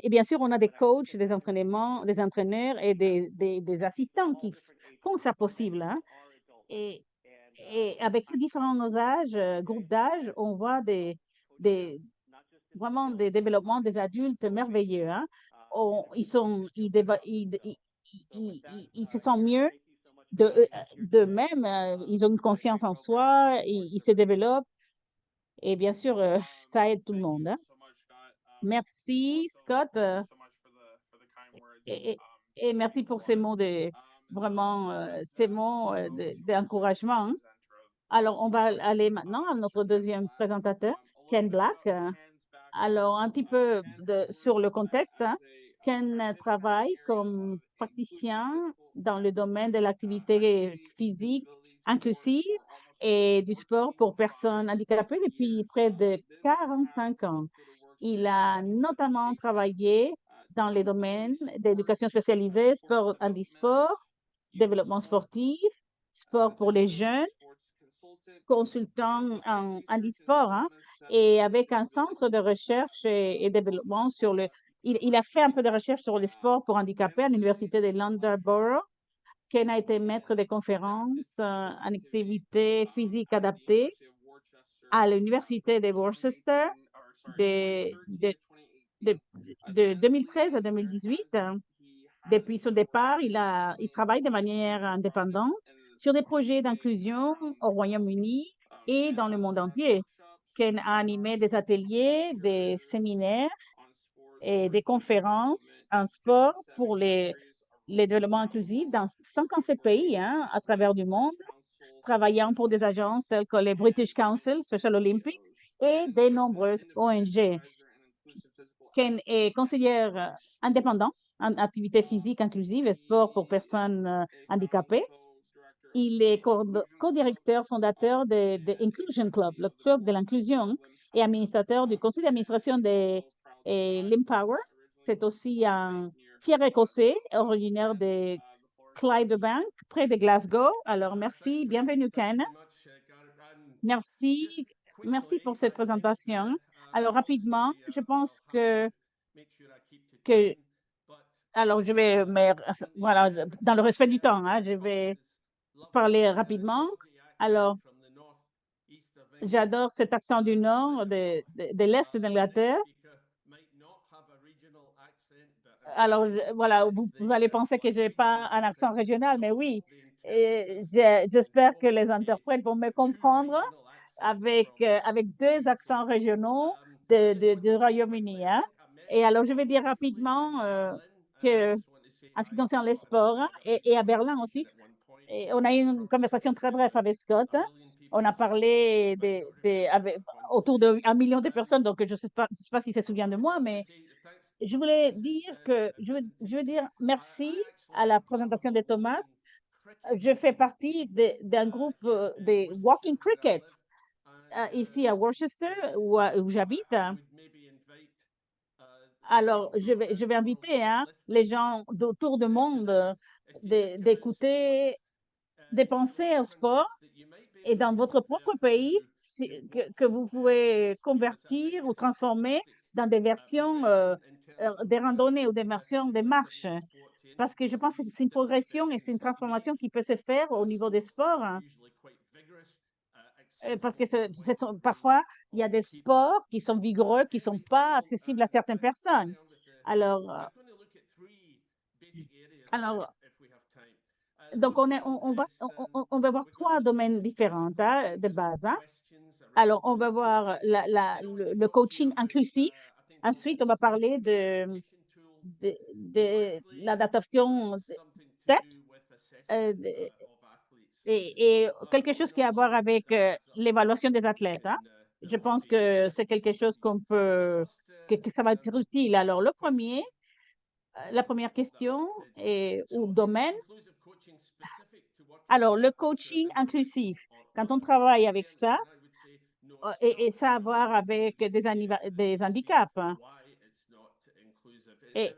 bien sûr, on a des coachs, des entraînements, des entraîneurs et des assistants qui font ça possible, hein. Et, et avec ces différents âges, groupes d'âge, on voit vraiment des développements des adultes merveilleux, hein. Ils se sentent mieux d'eux-mêmes, ils ont une conscience en soi, ils se développent et bien sûr, ça aide tout le monde, hein. Merci, Scott, et, et- et merci pour ces mots ces mots d'encouragement, hein. Alors, on va aller maintenant à notre deuxième présentateur, Ken Black. Alors, un petit peu sur le contexte, hein. Ken travaille comme praticien dans le domaine de l'activité physique inclusive et du sport pour personnes handicapées depuis près de 45 ans. Il a notamment travaillé dans les domaines d'éducation spécialisée, sport handisport, développement sportif, sport pour les jeunes, consultant en handisport, hein, et avec un centre de recherche et développement il a fait un peu de recherche sur le sport pour handicapés à l'Université de Loughborough. Ken a été maître de conférences en activité physique adaptée à l'Université de Worcester de, de, de 2013 à 2018. Depuis son départ, il travaille de manière indépendante sur des projets d'inclusion au Royaume-Uni et dans le monde entier. Ken a animé des ateliers, des séminaires et des conférences en sport pour les développements inclusifs dans 57 pays, hein, à travers du monde, travaillant pour des agences telles que les British Council, Special Olympics et de nombreuses ONG. Ken est conseillère indépendant en activité physique inclusive et sport pour personnes handicapées. Il est co-directeur fondateur de Inclusion Club, le club de l'inclusion, et administrateur du conseil d'administration de l'Empower. C'est aussi un fier écossais originaire de Clydebank, près de Glasgow. Alors, merci. Bienvenue, Ken. Merci. Merci pour cette présentation. Alors, rapidement, je pense que alors, voilà, dans le respect du temps, hein, je vais parler rapidement. Alors, j'adore cet accent du nord, de l'Est de l'Angleterre. Alors, voilà, vous allez penser que je n'ai pas un accent régional, mais oui. Et j'espère que les interprètes vont me comprendre avec deux accents régionaux du Royaume-Uni, hein. Et alors, je vais dire rapidement que, en ce qui concerne les sports, hein, et à Berlin aussi, et on a eu une conversation très brève avec Scott, hein. On a parlé autour d'1 million de personnes, donc je ne sais pas s'il se souvient de moi, mais je voulais dire je veux dire merci à la présentation de Thomas. Je fais partie d'un groupe de Walking Cricket ici à Worcester, où j'habite. Alors, je vais inviter, hein, les gens d'autour du monde d'écouter, de penser au sport et dans votre propre pays que vous pouvez convertir ou transformer dans des versions des randonnées ou des versions des marches. Parce que je pense que c'est une progression et c'est une transformation qui peut se faire au niveau des sports, hein. Parce que parfois, il y a des sports qui sont vigoureux, qui ne sont pas accessibles à certaines personnes. Alors, alors donc, on va voir 3 domaines différents, hein, de base, hein. Alors, on va voir le coaching inclusif. Ensuite, on va parler l'adaptation STEP et quelque chose qui a à voir avec l'évaluation des athlètes, hein. Je pense que c'est quelque chose que ça va être utile. Alors, la première question ou domaine. Alors, le coaching inclusif, quand on travaille avec ça, et ça a à voir avec des handicaps, hein. Et,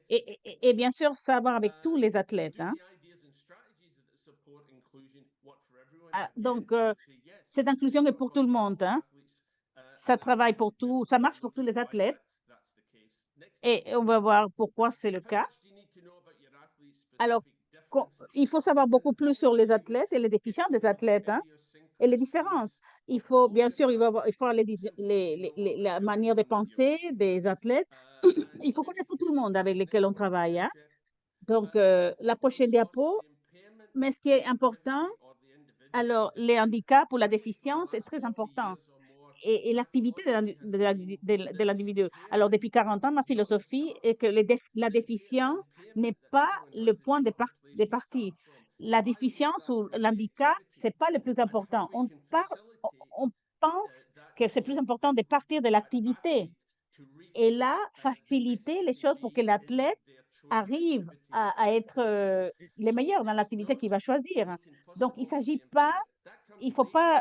et, et bien sûr, ça a à voir avec tous les athlètes, hein. Donc, cette inclusion est pour tout le monde, hein. Ça travaille pour tout, ça marche pour tous les athlètes. Et on va voir pourquoi c'est le cas. Alors, il faut savoir beaucoup plus sur les athlètes et les déficiences des athlètes, hein, et les différences. Bien sûr, il faut la manière de penser des athlètes. Il faut connaître tout le monde avec lequel on travaille, hein. Donc, la prochaine diapo, mais ce qui est important, alors, les handicaps ou la déficience est très important et l'activité de l'individu. Alors, depuis 40 ans, ma philosophie est que la déficience n'est pas le point de partie. La déficience ou l'handicap, c'est pas le plus important. On pense que c'est plus important de partir de l'activité et là, faciliter les choses pour que l'athlète arrive à être le meilleur dans l'activité qu'il va choisir. Donc, il faut pas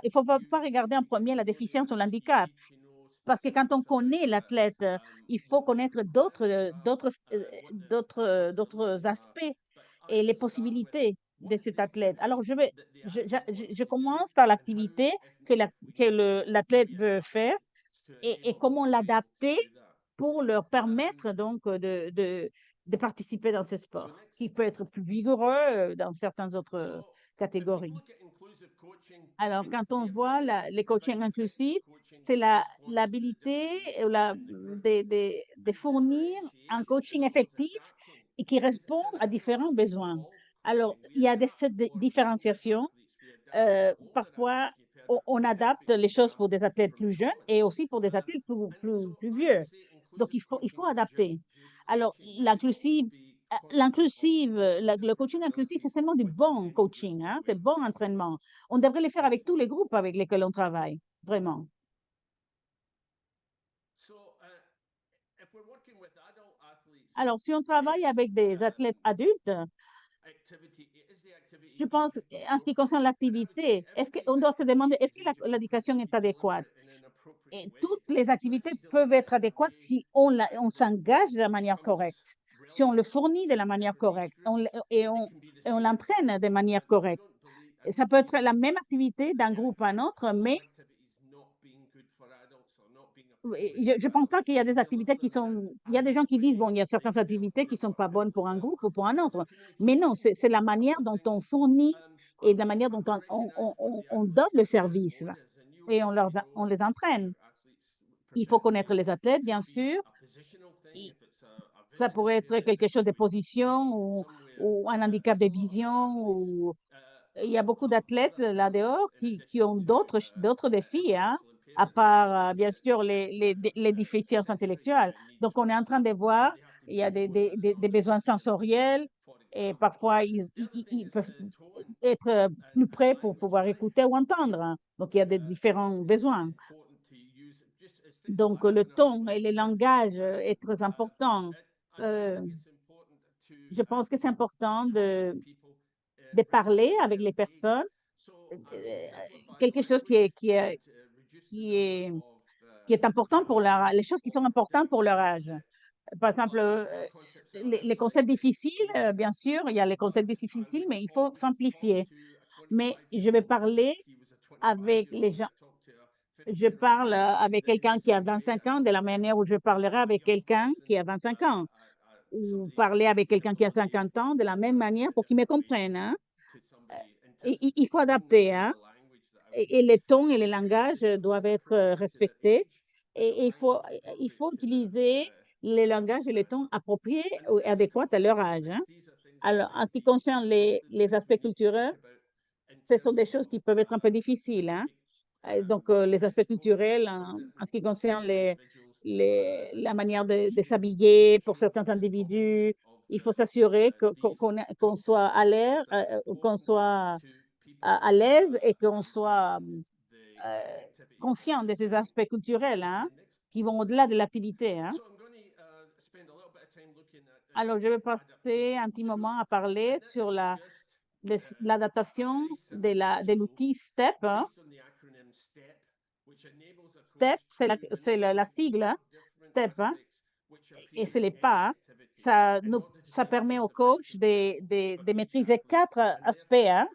regarder en premier la déficience ou l'handicap. Parce que quand on connaît l'athlète, il faut connaître d'autres aspects et les possibilités de cet athlète. Alors, je commence par l'activité que l'athlète veut faire et comment l'adapter pour leur permettre donc de participer dans ce sport, qui peut être plus vigoureux dans certaines autres catégories. Alors, quand on voit les coachings inclusifs, c'est l'habilité de fournir un coaching effectif et qui répond à différents besoins. Alors, il y a cette différenciation. Parfois, on adapte les choses pour des athlètes plus jeunes et aussi pour des athlètes plus vieux. Donc, il faut adapter. Alors, le coaching inclusif, c'est seulement du bon coaching, hein, c'est bon entraînement. On devrait le faire avec tous les groupes avec lesquels on travaille, vraiment. Alors, si on travaille avec des athlètes adultes, je pense, en ce qui concerne l'activité, on doit se demander, est-ce que l'éducation est adéquate? Et toutes les activités peuvent être adéquates si on s'engage de la manière correcte, si on le fournit de la manière correcte et on l'entraîne de manière correcte. Et ça peut être la même activité d'un groupe à un autre, mais je pense pas qu'il y a des activités il y a des gens qui disent, bon, il y a certaines activités qui sont pas bonnes pour un groupe ou pour un autre. Mais non, c'est la manière dont on fournit et de la manière dont on donne le service et on les entraîne. Il faut connaître les athlètes, bien sûr. Ça pourrait être quelque chose de position ou un handicap de vision. Il y a beaucoup d'athlètes là-dehors qui ont d'autres défis, hein, à part, bien sûr, les déficiences intellectuelles. Donc, on est en train de voir, il y a des besoins sensoriels et parfois, ils peuvent être plus près pour pouvoir écouter ou entendre, hein. Donc, il y a des différents besoins. Donc, le ton et le langage est très important. Je pense que c'est important de parler avec les personnes, quelque chose qui est important pour les choses qui sont importantes pour leur âge. Par exemple, les concepts difficiles, bien sûr, il y a les concepts difficiles, mais il faut simplifier. Mais je vais parler avec les gens. Je parle avec quelqu'un qui a 25 ans de la manière où je parlerai avec quelqu'un qui a 25 ans. Ou parler avec quelqu'un qui a 50 ans de la même manière pour qu'il me comprenne, hein. Il faut adapter, hein. Et les tons et les langages doivent être respectés. Et il faut utiliser les langages et les tons appropriés ou adéquats à leur âge, hein. Alors, en ce qui concerne les aspects culturels, ce sont des choses qui peuvent être un peu difficiles, hein. Donc, les aspects culturels, en ce qui concerne la manière de s'habiller pour certains individus. Il faut s'assurer qu'on soit à l'air, qu'on soit à l'aise et qu'on soit conscient de ces aspects culturels, hein, qui vont au-delà de l'activité, hein. Alors, je vais passer un petit moment à parler sur l'adaptation de l'outil STEP, hein. STEP, c'est la sigle, hein, STEP, hein, et c'est les pas, hein. Ça permet au coach de maîtriser quatre aspects, hein,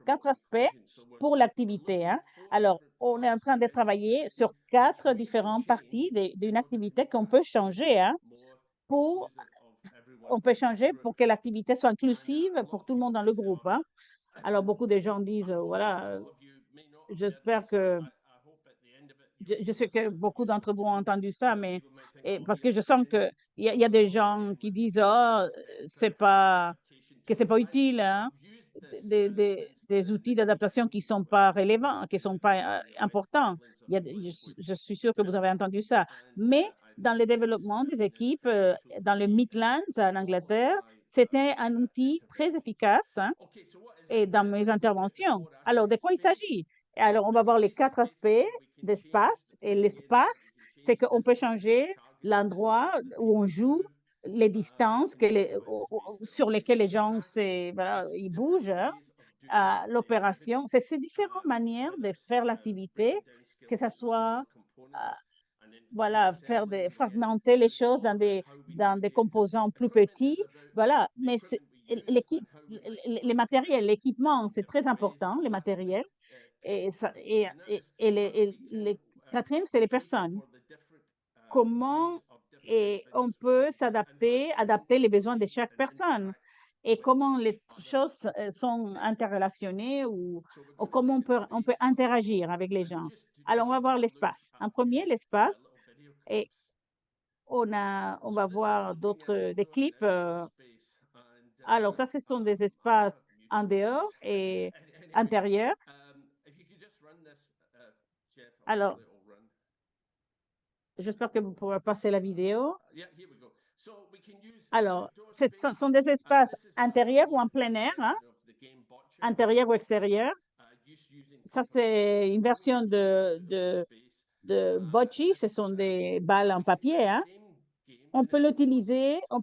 pour l'activité, hein. Alors, on est en train de travailler sur quatre différentes parties d'une activité qu'on peut changer, hein, on peut changer pour que l'activité soit inclusive pour tout le monde dans le groupe, hein. Alors, beaucoup de gens disent, voilà, j'espère que je sais que beaucoup d'entre vous ont entendu ça, mais parce que je sens qu'il y a des gens qui disent, oh, c'est pas utile, hein, des outils d'adaptation qui sont pas relevants, qui sont pas importants. Je suis sûre que vous avez entendu ça. Mais dans le développement des équipes, dans le Midlands en Angleterre, c'était un outil très efficace, hein, et dans mes interventions. Alors, de quoi il s'agit? Alors, on va voir les quatre aspects d'espace. Et l'espace, c'est qu'on peut changer l'endroit où on joue, les distances sur lesquelles les gens voilà, ils bougent, hein, l'opération. C'est ces différentes manières de faire l'activité, que ce soit voilà, fragmenter les choses dans des composants plus petits. Voilà, mais l'équipe, les matériels, l'équipement, c'est très important, les matériels. Quatrième, c'est les personnes. Comment on peut adapter les besoins de chaque personne et comment les choses sont interrelationnées ou comment on peut interagir avec les gens. Alors, on va voir l'espace. En premier, l'espace, et on va voir des clips. Alors, ça, ce sont des espaces en dehors et intérieurs. Alors, j'espère que vous pourrez passer la vidéo. Alors, ce sont des espaces intérieurs ou en plein air, hein, intérieur ou extérieur. Ça, c'est une version de bocce, ce sont des balles en papier, hein. On peut l'utiliser, on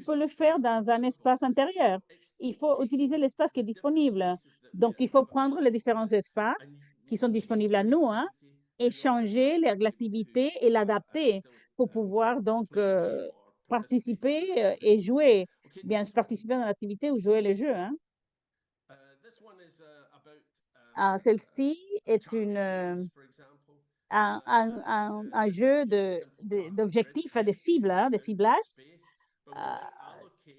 peut le faire dans un espace intérieur. Il faut utiliser l'espace qui est disponible. Donc, il faut prendre les différents espaces qui sont disponibles à nous, hein, et changer l'activité et l'adapter pour pouvoir donc participer et jouer, bien participer dans l'activité ou jouer le jeu, hein. Celle-ci est un jeu d'objectifs, de cibles, hein, de ciblage.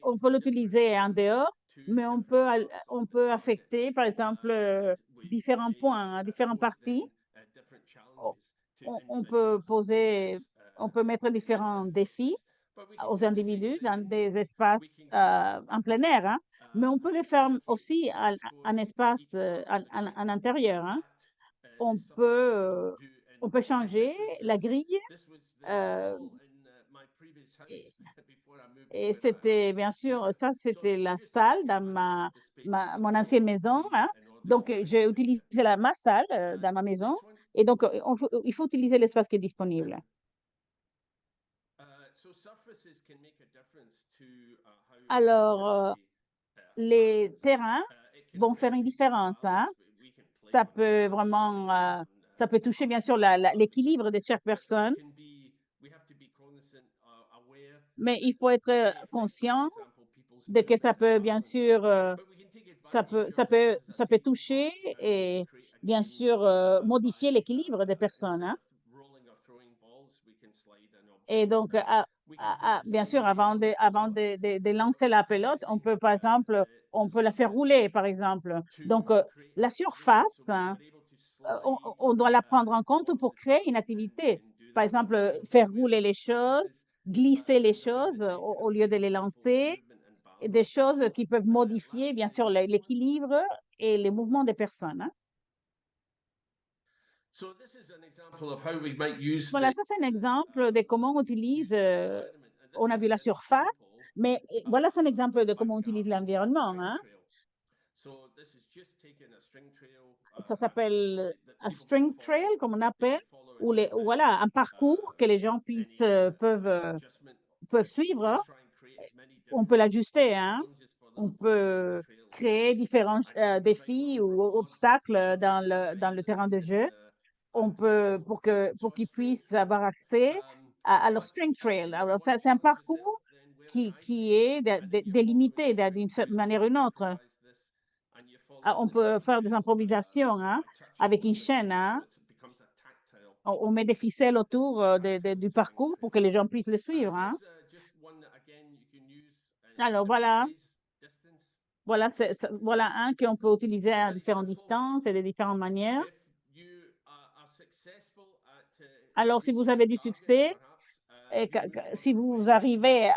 On peut l'utiliser en dehors, mais on peut affecter, par exemple, différents points, différentes parties. On peut on peut mettre différents défis aux individus dans des espaces en plein air, hein, mais on peut le faire aussi en espace en intérieur, hein. On peut changer la grille. Et c'était, bien sûr, ça, c'était la salle dans mon ancienne maison, hein. Donc, j'ai utilisé ma salle dans ma maison. Et donc, il faut utiliser l'espace qui est disponible. Alors, les terrains vont faire une différence, hein. Ça peut vraiment, ça peut toucher, bien sûr, l'équilibre de chaque personne. Mais il faut être conscient de que ça peut, bien sûr, ça peut toucher et, bien sûr, modifier l'équilibre des personnes, hein. Et donc, bien sûr, avant de lancer la pelote, on peut, par exemple, on peut la faire rouler, par exemple. Donc, la surface, hein, on doit la prendre en compte pour créer une activité. Par exemple, faire rouler les choses, glisser les choses au lieu de les lancer, et des choses qui peuvent modifier, bien sûr, l'équilibre et les mouvements des personnes, hein. Voilà, ça c'est un exemple de comment on utilise, on a vu la surface, mais voilà, c'est un exemple de comment on utilise l'environnement, hein. Ça s'appelle un string trail, comme on appelle, ou voilà, un parcours que les gens peuvent suivre, hein. On peut l'ajuster, hein. On peut créer différents défis ou obstacles dans le terrain de jeu. On peut, pour qu'ils puissent avoir accès à leur string trail. Alors, ça, c'est un parcours qui est délimité d'une certaine manière ou d'une autre. On peut faire des improvisations, hein, avec une chaîne, hein. On met des ficelles autour du parcours pour que les gens puissent le suivre, hein. Alors, voilà un qu'on peut utiliser à différentes distances et de différentes manières. Alors, si vous avez du succès, et si vous arrivez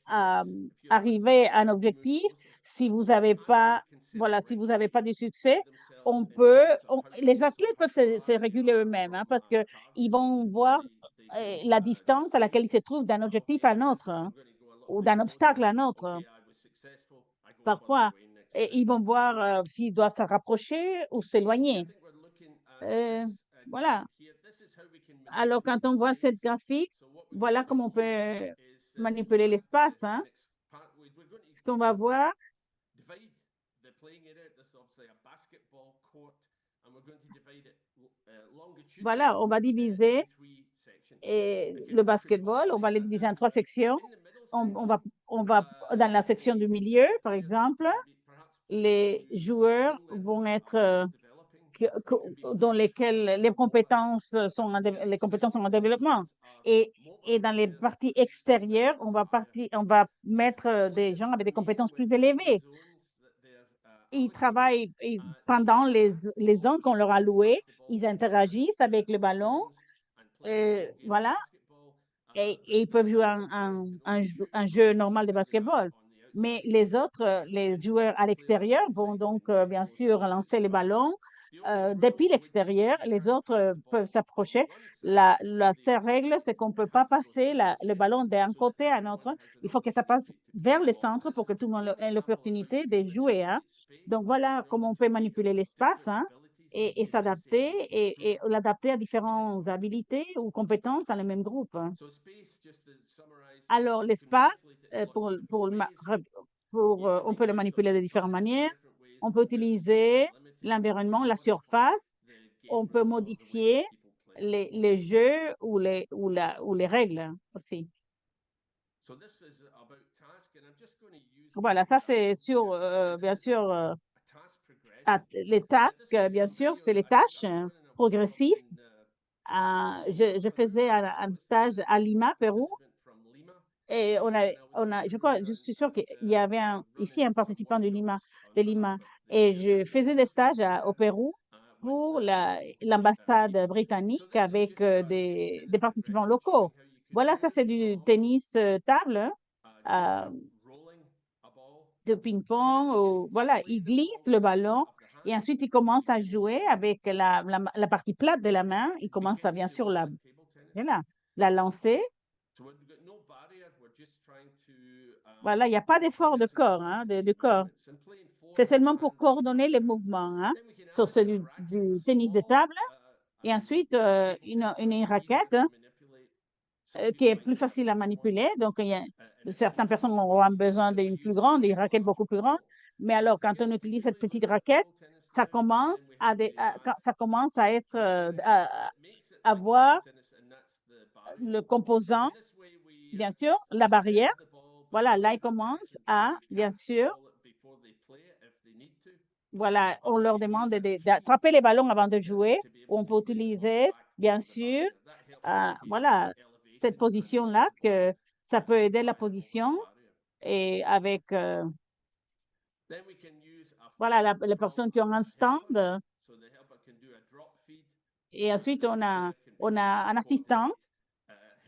arriver à un objectif, si vous n'avez pas, voilà, si vous n'avez pas du succès, les athlètes peuvent se réguler eux-mêmes, hein, parce que ils vont voir la distance à laquelle ils se trouvent d'un objectif à un autre, hein, ou d'un obstacle à un autre. Parfois, ils vont voir s'ils doivent se rapprocher ou s'éloigner. Voilà. Alors, quand on voit cette graphique, voilà comment on peut manipuler l'espace, hein. Ce qu'on va voir, voilà, on va diviser le basketball, on va le diviser en 3 sections. On va dans la section du milieu, par exemple, les joueurs vont être dans lesquelles les compétences sont en développement. Et dans les parties extérieures, on va mettre des gens avec des compétences plus élevées. Ils travaillent pendant les zones qu'on leur a louées, ils interagissent avec le ballon, voilà, et ils peuvent jouer un jeu normal de basketball. Mais les joueurs à l'extérieur vont donc bien sûr lancer le ballon. Depuis l'extérieur, les autres peuvent s'approcher. La seule règle, c'est qu'on ne peut pas passer le ballon d'un côté à un autre. Il faut que ça passe vers le centre pour que tout le monde ait l'opportunité de jouer, hein. Donc, voilà comment on peut manipuler l'espace, hein, et s'adapter et l'adapter à différentes habilités ou compétences dans le même groupe, hein. Alors, l'espace, on peut le manipuler de différentes manières. On peut utiliser l'environnement, la surface. On peut modifier les jeux ou les règles aussi. Voilà, ça c'est sur, bien sûr, les tasks, bien sûr, c'est les tâches progressives. Je faisais un stage à Lima, Pérou, et je suis sûre qu'il y avait ici un participant de Lima, et je faisais des stages au Pérou pour l'ambassade britannique avec des participants locaux. Voilà, ça c'est du tennis table, de ping-pong. Voilà, ils glissent le ballon et ensuite ils commencent à jouer avec la partie plate de la main. Ils commencent à bien sûr la lancer. Voilà, il n'y a pas d'effort de corps, hein, de corps. C'est seulement pour coordonner les mouvements, hein. C'est du tennis de table. Et ensuite, une raquette, hein, qui est plus facile à manipuler. Donc, certaines personnes auront besoin d'une plus grande, une raquette beaucoup plus grande. Mais alors, quand on utilise cette petite raquette, ça commence à avoir le composant, bien sûr, la barrière. Voilà, là, ils commencent à, bien sûr, voilà, on leur demande d'attraper les ballons avant de jouer. On peut utiliser, bien sûr, voilà, cette position-là, que ça peut aider la position et avec, voilà, les personnes qui ont un stand. Et ensuite, on a un assistant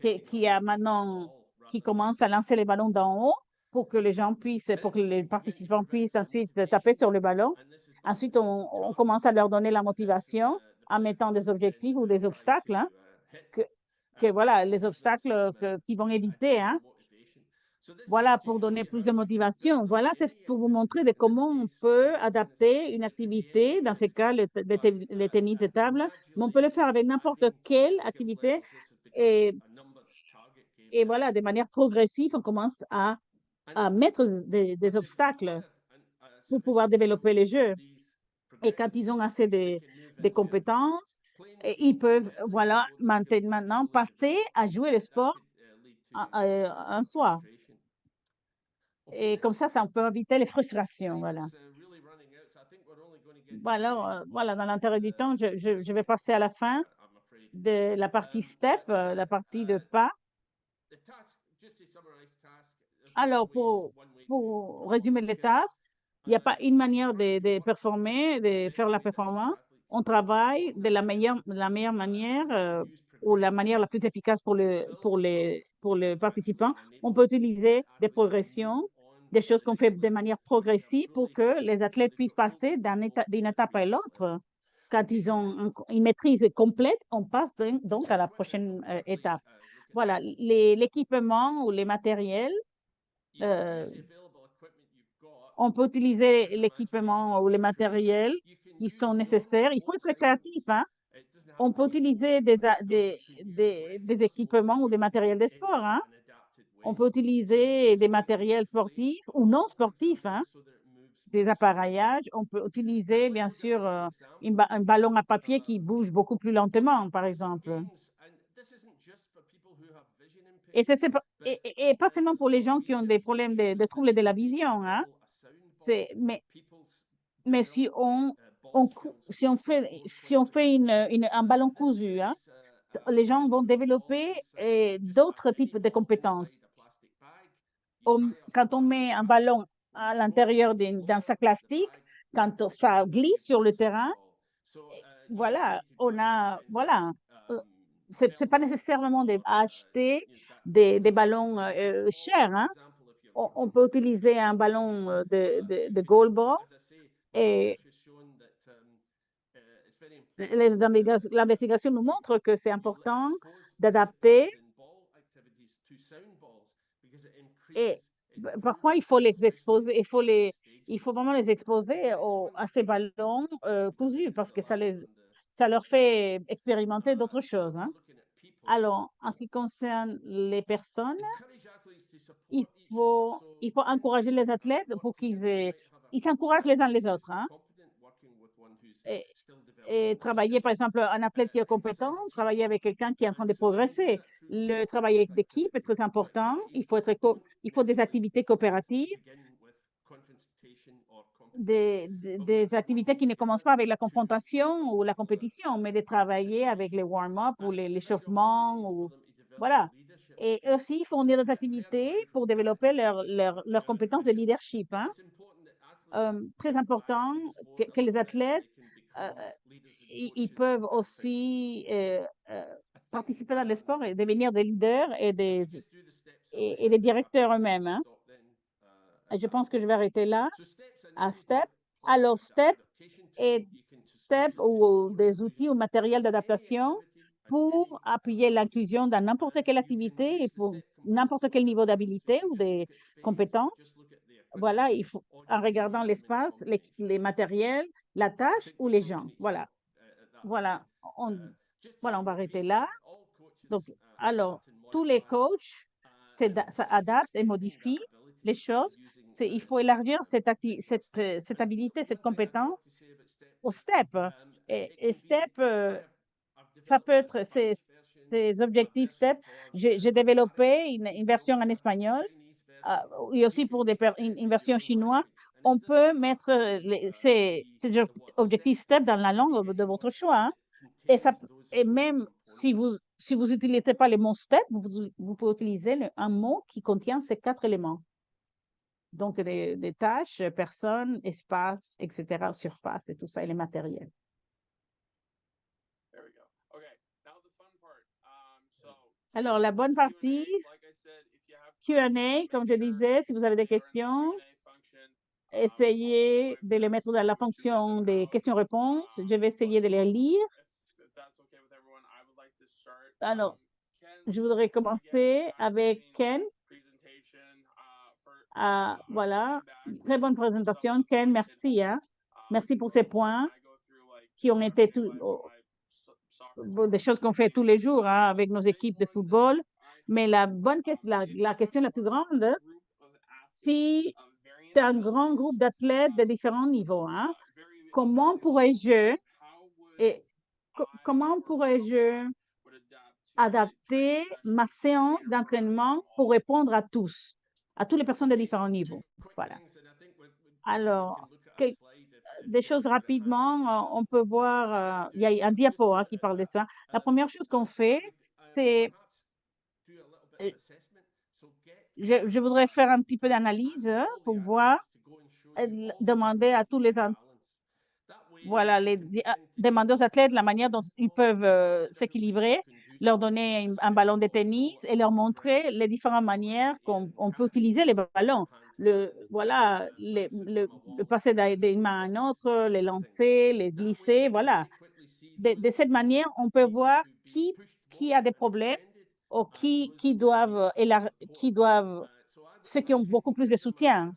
qui commence à lancer les ballons d'en haut pour que les participants puissent ensuite taper sur le ballon. Ensuite, on commence à leur donner la motivation en mettant des objectifs ou des obstacles, hein, que voilà, les obstacles qu'ils vont éviter, hein. Voilà, pour donner plus de motivation. Voilà, c'est pour vous montrer de comment on peut adapter une activité, dans ce cas, le tennis de table, mais on peut le faire avec n'importe quelle activité. Et voilà, de manière progressive, on commence à mettre des obstacles pour pouvoir développer les jeux. Et quand ils ont assez de compétences, ils peuvent, voilà, maintenant passer à jouer le sport en soi. Et comme ça on peut éviter les frustrations, voilà. Voilà, dans l'intérêt du temps, je vais passer à la fin de la partie step, la partie de pas. Alors, pour résumer les tâches, il n'y a pas une manière de performer, de faire la performance. On travaille de la meilleure manière ou la manière la plus efficace pour le participant. On peut utiliser des progressions, des choses qu'on fait de manière progressive pour que les athlètes puissent passer d'une étape à l'autre. Quand ils ont une maîtrise complète, on passe donc à la prochaine étape. Voilà, l'équipement ou les matériels. On peut utiliser l'équipement ou les matériels qui sont nécessaires. Il faut être créatif, hein. On peut utiliser des équipements ou des matériels de sport, hein. On peut utiliser des matériels sportifs ou non sportifs, hein, des appareillages. On peut utiliser, bien sûr, un ballon à papier qui bouge beaucoup plus lentement, par exemple. Et pas seulement pour les gens qui ont des problèmes de troubles de la vision, hein. Mais si on fait un ballon cousu, hein, les gens vont développer d'autres types de compétences. Quand on met un ballon à l'intérieur d'un sac plastique, quand ça glisse sur le terrain, voilà, c'est pas nécessairement d'acheter des ballons chers, hein. On peut utiliser un ballon de goalball et l'investigation nous montre que c'est important d'adapter et parfois il faut les exposer, il faut vraiment les exposer à ces ballons cousus parce que ça leur fait expérimenter d'autres choses, hein. Alors, en ce qui concerne les personnes, il faut encourager les athlètes pour ils s'encouragent les uns les autres, hein. Et travailler, par exemple, un athlète qui est compétent, travailler avec quelqu'un qui est en train de progresser. Le travail d'équipe est très important. Il faut des activités coopératives, des activités qui ne commencent pas avec la confrontation ou la compétition, mais de travailler avec les warm-up ou l'échauffement. Voilà. Et aussi fournir des activités pour développer leurs compétences de leadership, hein. Très important que les athlètes ils peuvent aussi participer dans le sport et devenir des leaders et des directeurs eux-mêmes, hein. Et je pense que je vais arrêter là, à STEP. Alors, STEP ou des outils ou matériels d'adaptation pour appuyer l'inclusion dans n'importe quelle activité et pour n'importe quel niveau d'habilité ou de compétences. Voilà, il faut, en regardant l'espace, les matériels, la tâche ou les gens. Voilà. Voilà, on va arrêter là. Donc, alors, tous les coachs s'adaptent et modifient les choses. Il faut élargir cette habilité, cette compétence au STEP. Et STEP, ça peut être ces objectifs STEP. J'ai développé une version en espagnol et aussi pour une version chinoise. On peut mettre ces objectifs STEP dans la langue de votre choix, hein. Et même si vous n'utilisez pas le mot STEP, vous pouvez utiliser un mot qui contient ces 4 éléments. Donc, des tâches, personnes, espace, etc., surface et tout ça, et les matériels. Alors, la bonne partie, Q&A, comme je disais, si vous avez des questions, essayez de les mettre dans la fonction des questions-réponses. Je vais essayer de les lire Alors, je voudrais commencer avec Ken. Voilà, très bonne présentation, Ken, merci. Merci pour ces points qui ont été des choses qu'on fait tous les jours avec nos équipes de football. Mais la question la plus grande, si tu as un grand groupe d'athlètes de différents niveaux, comment pourrais-je adapter ma séance d'entraînement pour répondre à toutes les personnes de différents niveaux? Voilà. Alors, des choses rapidement, on peut voir, il y a un diapo qui parle de ça. La première chose qu'on fait, c'est, je voudrais faire un petit peu d'analyse pour voir, demander à tous les voilà, demander aux athlètes la manière dont ils peuvent s'équilibrer, leur donner un ballon de tennis et leur montrer les différentes manières qu'on peut utiliser les ballons. Voilà, le passer d'une main à une autre, les lancer, les glisser, voilà. De cette manière, on peut voir qui a des problèmes ou qui doivent, ceux qui ont beaucoup plus de soutien.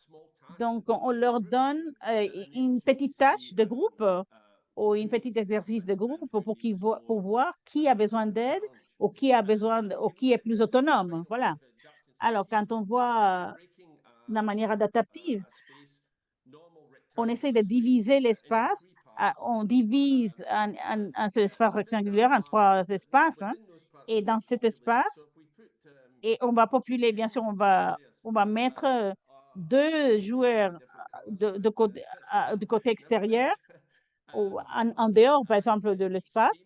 Donc, on leur donne une petite tâche de groupe ou un petit exercice de groupe pour voir qui a besoin d'aide ou qui est plus autonome. Voilà. Alors, quand on voit de manière adaptative, on essaie de diviser l'espace. On divise un espace rectangulaire en 3 espaces. Et dans cet espace, et on va populer, bien sûr, on va mettre 2 joueurs de côté extérieur ou en dehors, par exemple, de l'espace,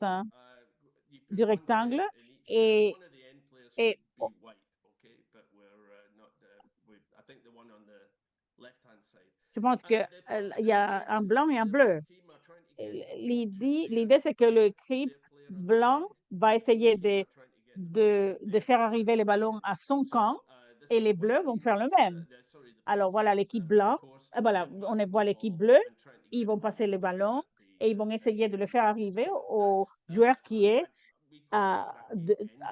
du rectangle. Et je pense qu'il y a un blanc et un bleu. L'idée, c'est que l'équipe blanc va essayer de faire arriver les ballons à son camp et les bleus vont faire le même. Alors voilà l'équipe blanc, voilà, on voit l'équipe bleue, ils vont passer le ballon et ils vont essayer de le faire arriver au joueur qui est à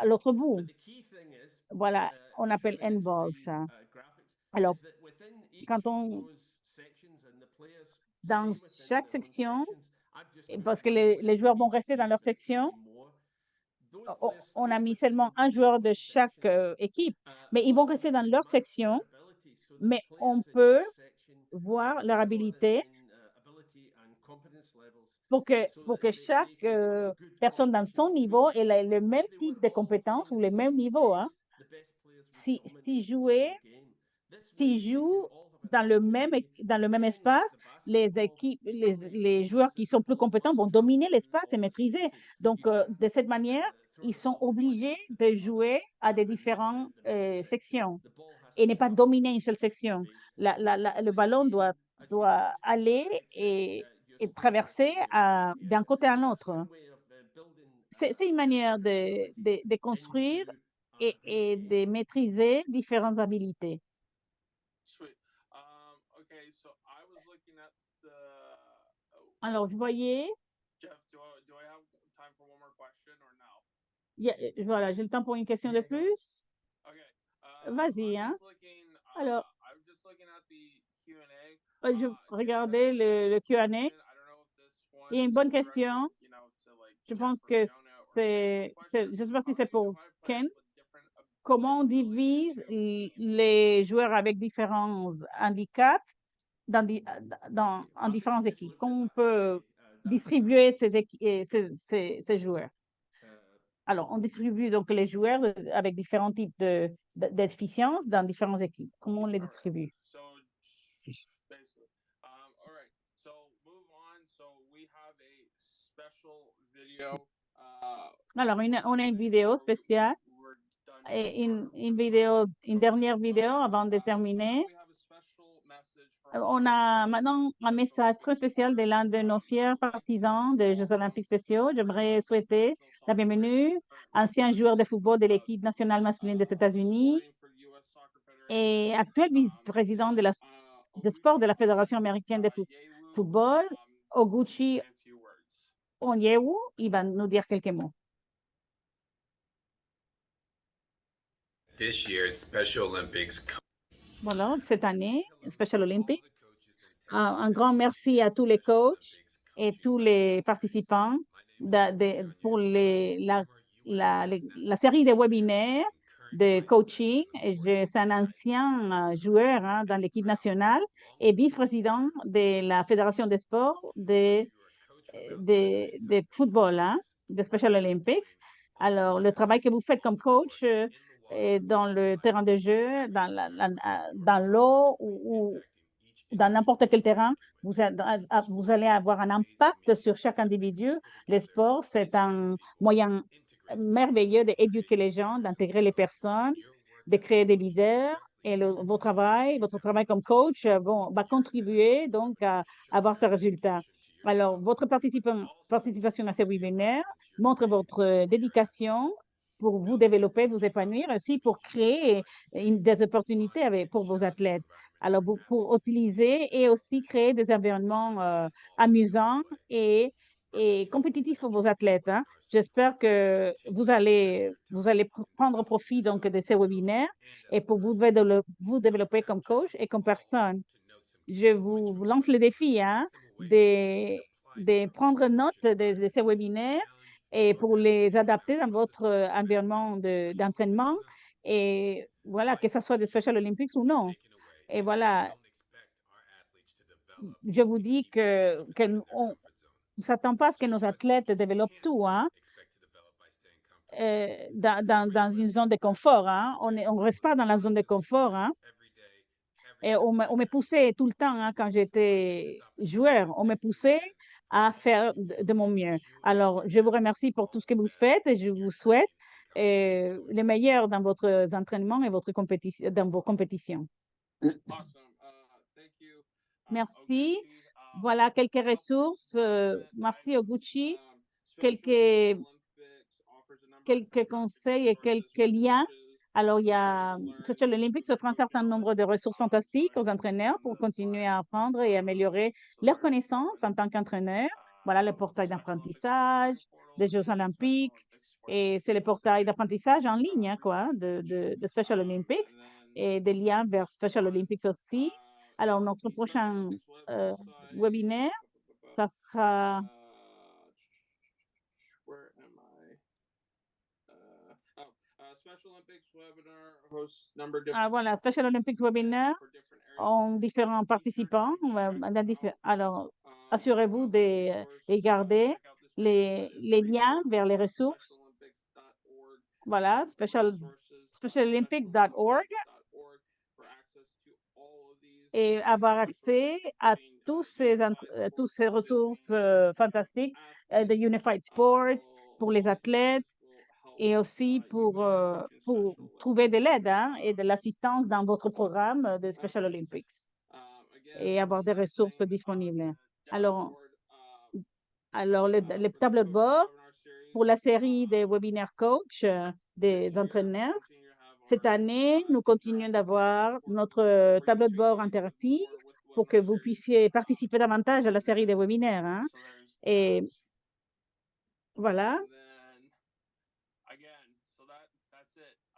l'autre bout. Voilà, on appelle handball ça. Alors, dans chaque section, parce que les joueurs vont rester dans leur section, on a mis seulement un joueur de chaque équipe, mais ils vont rester dans leur section, mais on peut voir leur habilité pour que chaque personne dans son niveau ait le même type de compétences ou le même niveau. Si jouent dans le même espace, les joueurs qui sont plus compétents vont dominer l'espace et maîtriser. Donc, de cette manière, ils sont obligés de jouer à des différentes sections et ne pas dominer une seule section. Le ballon doit aller et traverser d'un côté à l'autre. C'est une manière de construire et de maîtriser différentes habilités. Alors, vous voyez, voilà, j'ai le temps pour une question de plus. Vas-y, Alors, je regardais le Q&A. Il y a une bonne question. Je pense que je ne sais pas si c'est pour Ken. Comment on divise les joueurs avec différents handicaps en différentes équipes? Comment on peut distribuer ces joueurs? Alors, on distribue donc les joueurs avec différents types de déficiences dans différentes équipes. Comment on les distribue? Alors, on a une vidéo spéciale et une dernière vidéo avant de terminer. On a maintenant un message très spécial de l'un de nos fiers partisans des Jeux olympiques spéciaux. J'aimerais souhaiter la bienvenue, ancien joueur de football de l'équipe nationale masculine des États-Unis et actuel vice-président de sport de la Fédération américaine de football, Oguchi Onyewu. Il va nous dire quelques mots. This year's Special Olympics. Voilà, cette année, Special Olympics. Un grand merci à tous les coachs et tous les participants pour la série de webinaires de coaching. C'est un ancien joueur dans l'équipe nationale et vice-président de la Fédération des sports de football, de Special Olympics. Alors, le travail que vous faites comme coach dans le terrain de jeu, dans l'eau ou dans n'importe quel terrain, vous allez avoir un impact sur chaque individu. Le sport, c'est un moyen merveilleux d'éduquer les gens, d'intégrer les personnes, de créer des leaders. Et votre travail comme coach va contribuer donc à avoir ce résultat. Alors, votre participation à ces webinaires montre votre dédication pour vous développer, vous épanouir, aussi pour créer des opportunités pour vos athlètes. Alors, pour utiliser et aussi créer des environnements amusants et compétitifs pour vos athlètes. J'espère que vous allez prendre profit donc de ces webinaires et pour vous développer comme coach et comme personne. Je vous lance le défi de prendre note de ces webinaires et pour les adapter dans votre environnement d'entraînement et voilà, que ce soit des Special Olympics ou non. Et voilà, je vous dis on ne s'attend pas à ce que nos athlètes développent tout dans une zone de confort. On ne reste pas dans la zone de confort. Et on me poussait tout le temps quand j'étais joueur. On me poussait à faire de mon mieux. Alors, je vous remercie pour tout ce que vous faites et je vous souhaite le meilleur dans votre entraînement et dans vos compétitions. Merci. Voilà quelques ressources. Merci Oguchi. Quelques conseils et quelques liens. Alors, il y a Special Olympics offre un certain nombre de ressources fantastiques aux entraîneurs pour continuer à apprendre et améliorer leurs connaissances en tant qu'entraîneur. Voilà le portail d'apprentissage des Jeux olympiques. Et c'est le portail d'apprentissage en ligne de Special Olympics et des liens vers Special Olympics aussi. Alors, notre prochain webinaire, ça sera... voilà, Special Olympics Webinar ont différents participants. Alors, assurez-vous de garder les liens vers les ressources. Voilà, specialolympics.org et avoir accès à tous ces ressources fantastiques de Unified Sports pour les athlètes et aussi pour trouver de l'aide et de l'assistance dans votre programme de Special Olympics et avoir des ressources disponibles. Alors le tableau de bord pour la série des webinaires coach des entraîneurs. Cette année, nous continuons d'avoir notre tableau de bord interactif pour que vous puissiez participer davantage à la série des webinaires. Et voilà.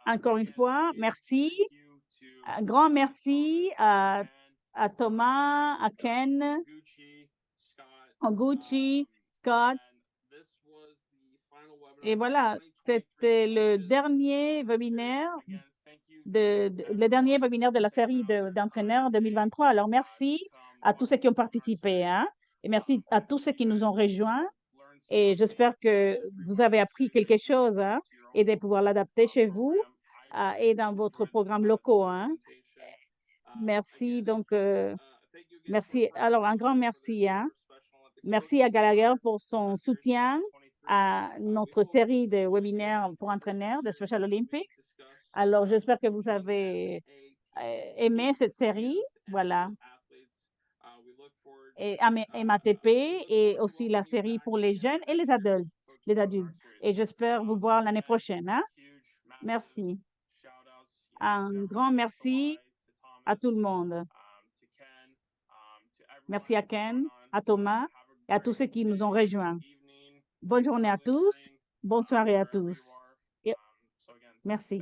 Encore une fois, merci. Un grand merci à Thomas, à Ken, Oguchi, Scott. Et voilà, c'était le dernier webinaire de la série d'entraîneurs 2023. Alors, merci à tous ceux qui ont participé et merci à tous ceux qui nous ont rejoints. Et j'espère que vous avez appris quelque chose et de pouvoir l'adapter chez vous et dans votre programme locaux. Merci. Donc, merci. Alors, un grand merci. Merci à Gallagher pour son soutien à notre série de webinaires pour entraîneurs de Special Olympics. Alors, j'espère que vous avez aimé cette série. Voilà. Et MATP et aussi la série pour les jeunes et les adultes. Et j'espère vous voir l'année prochaine. Merci. Un grand merci à tout le monde. Merci à Ken, à Thomas et à tous ceux qui nous ont rejoints. Bonne journée à tous. Bonne soirée à tous. Merci.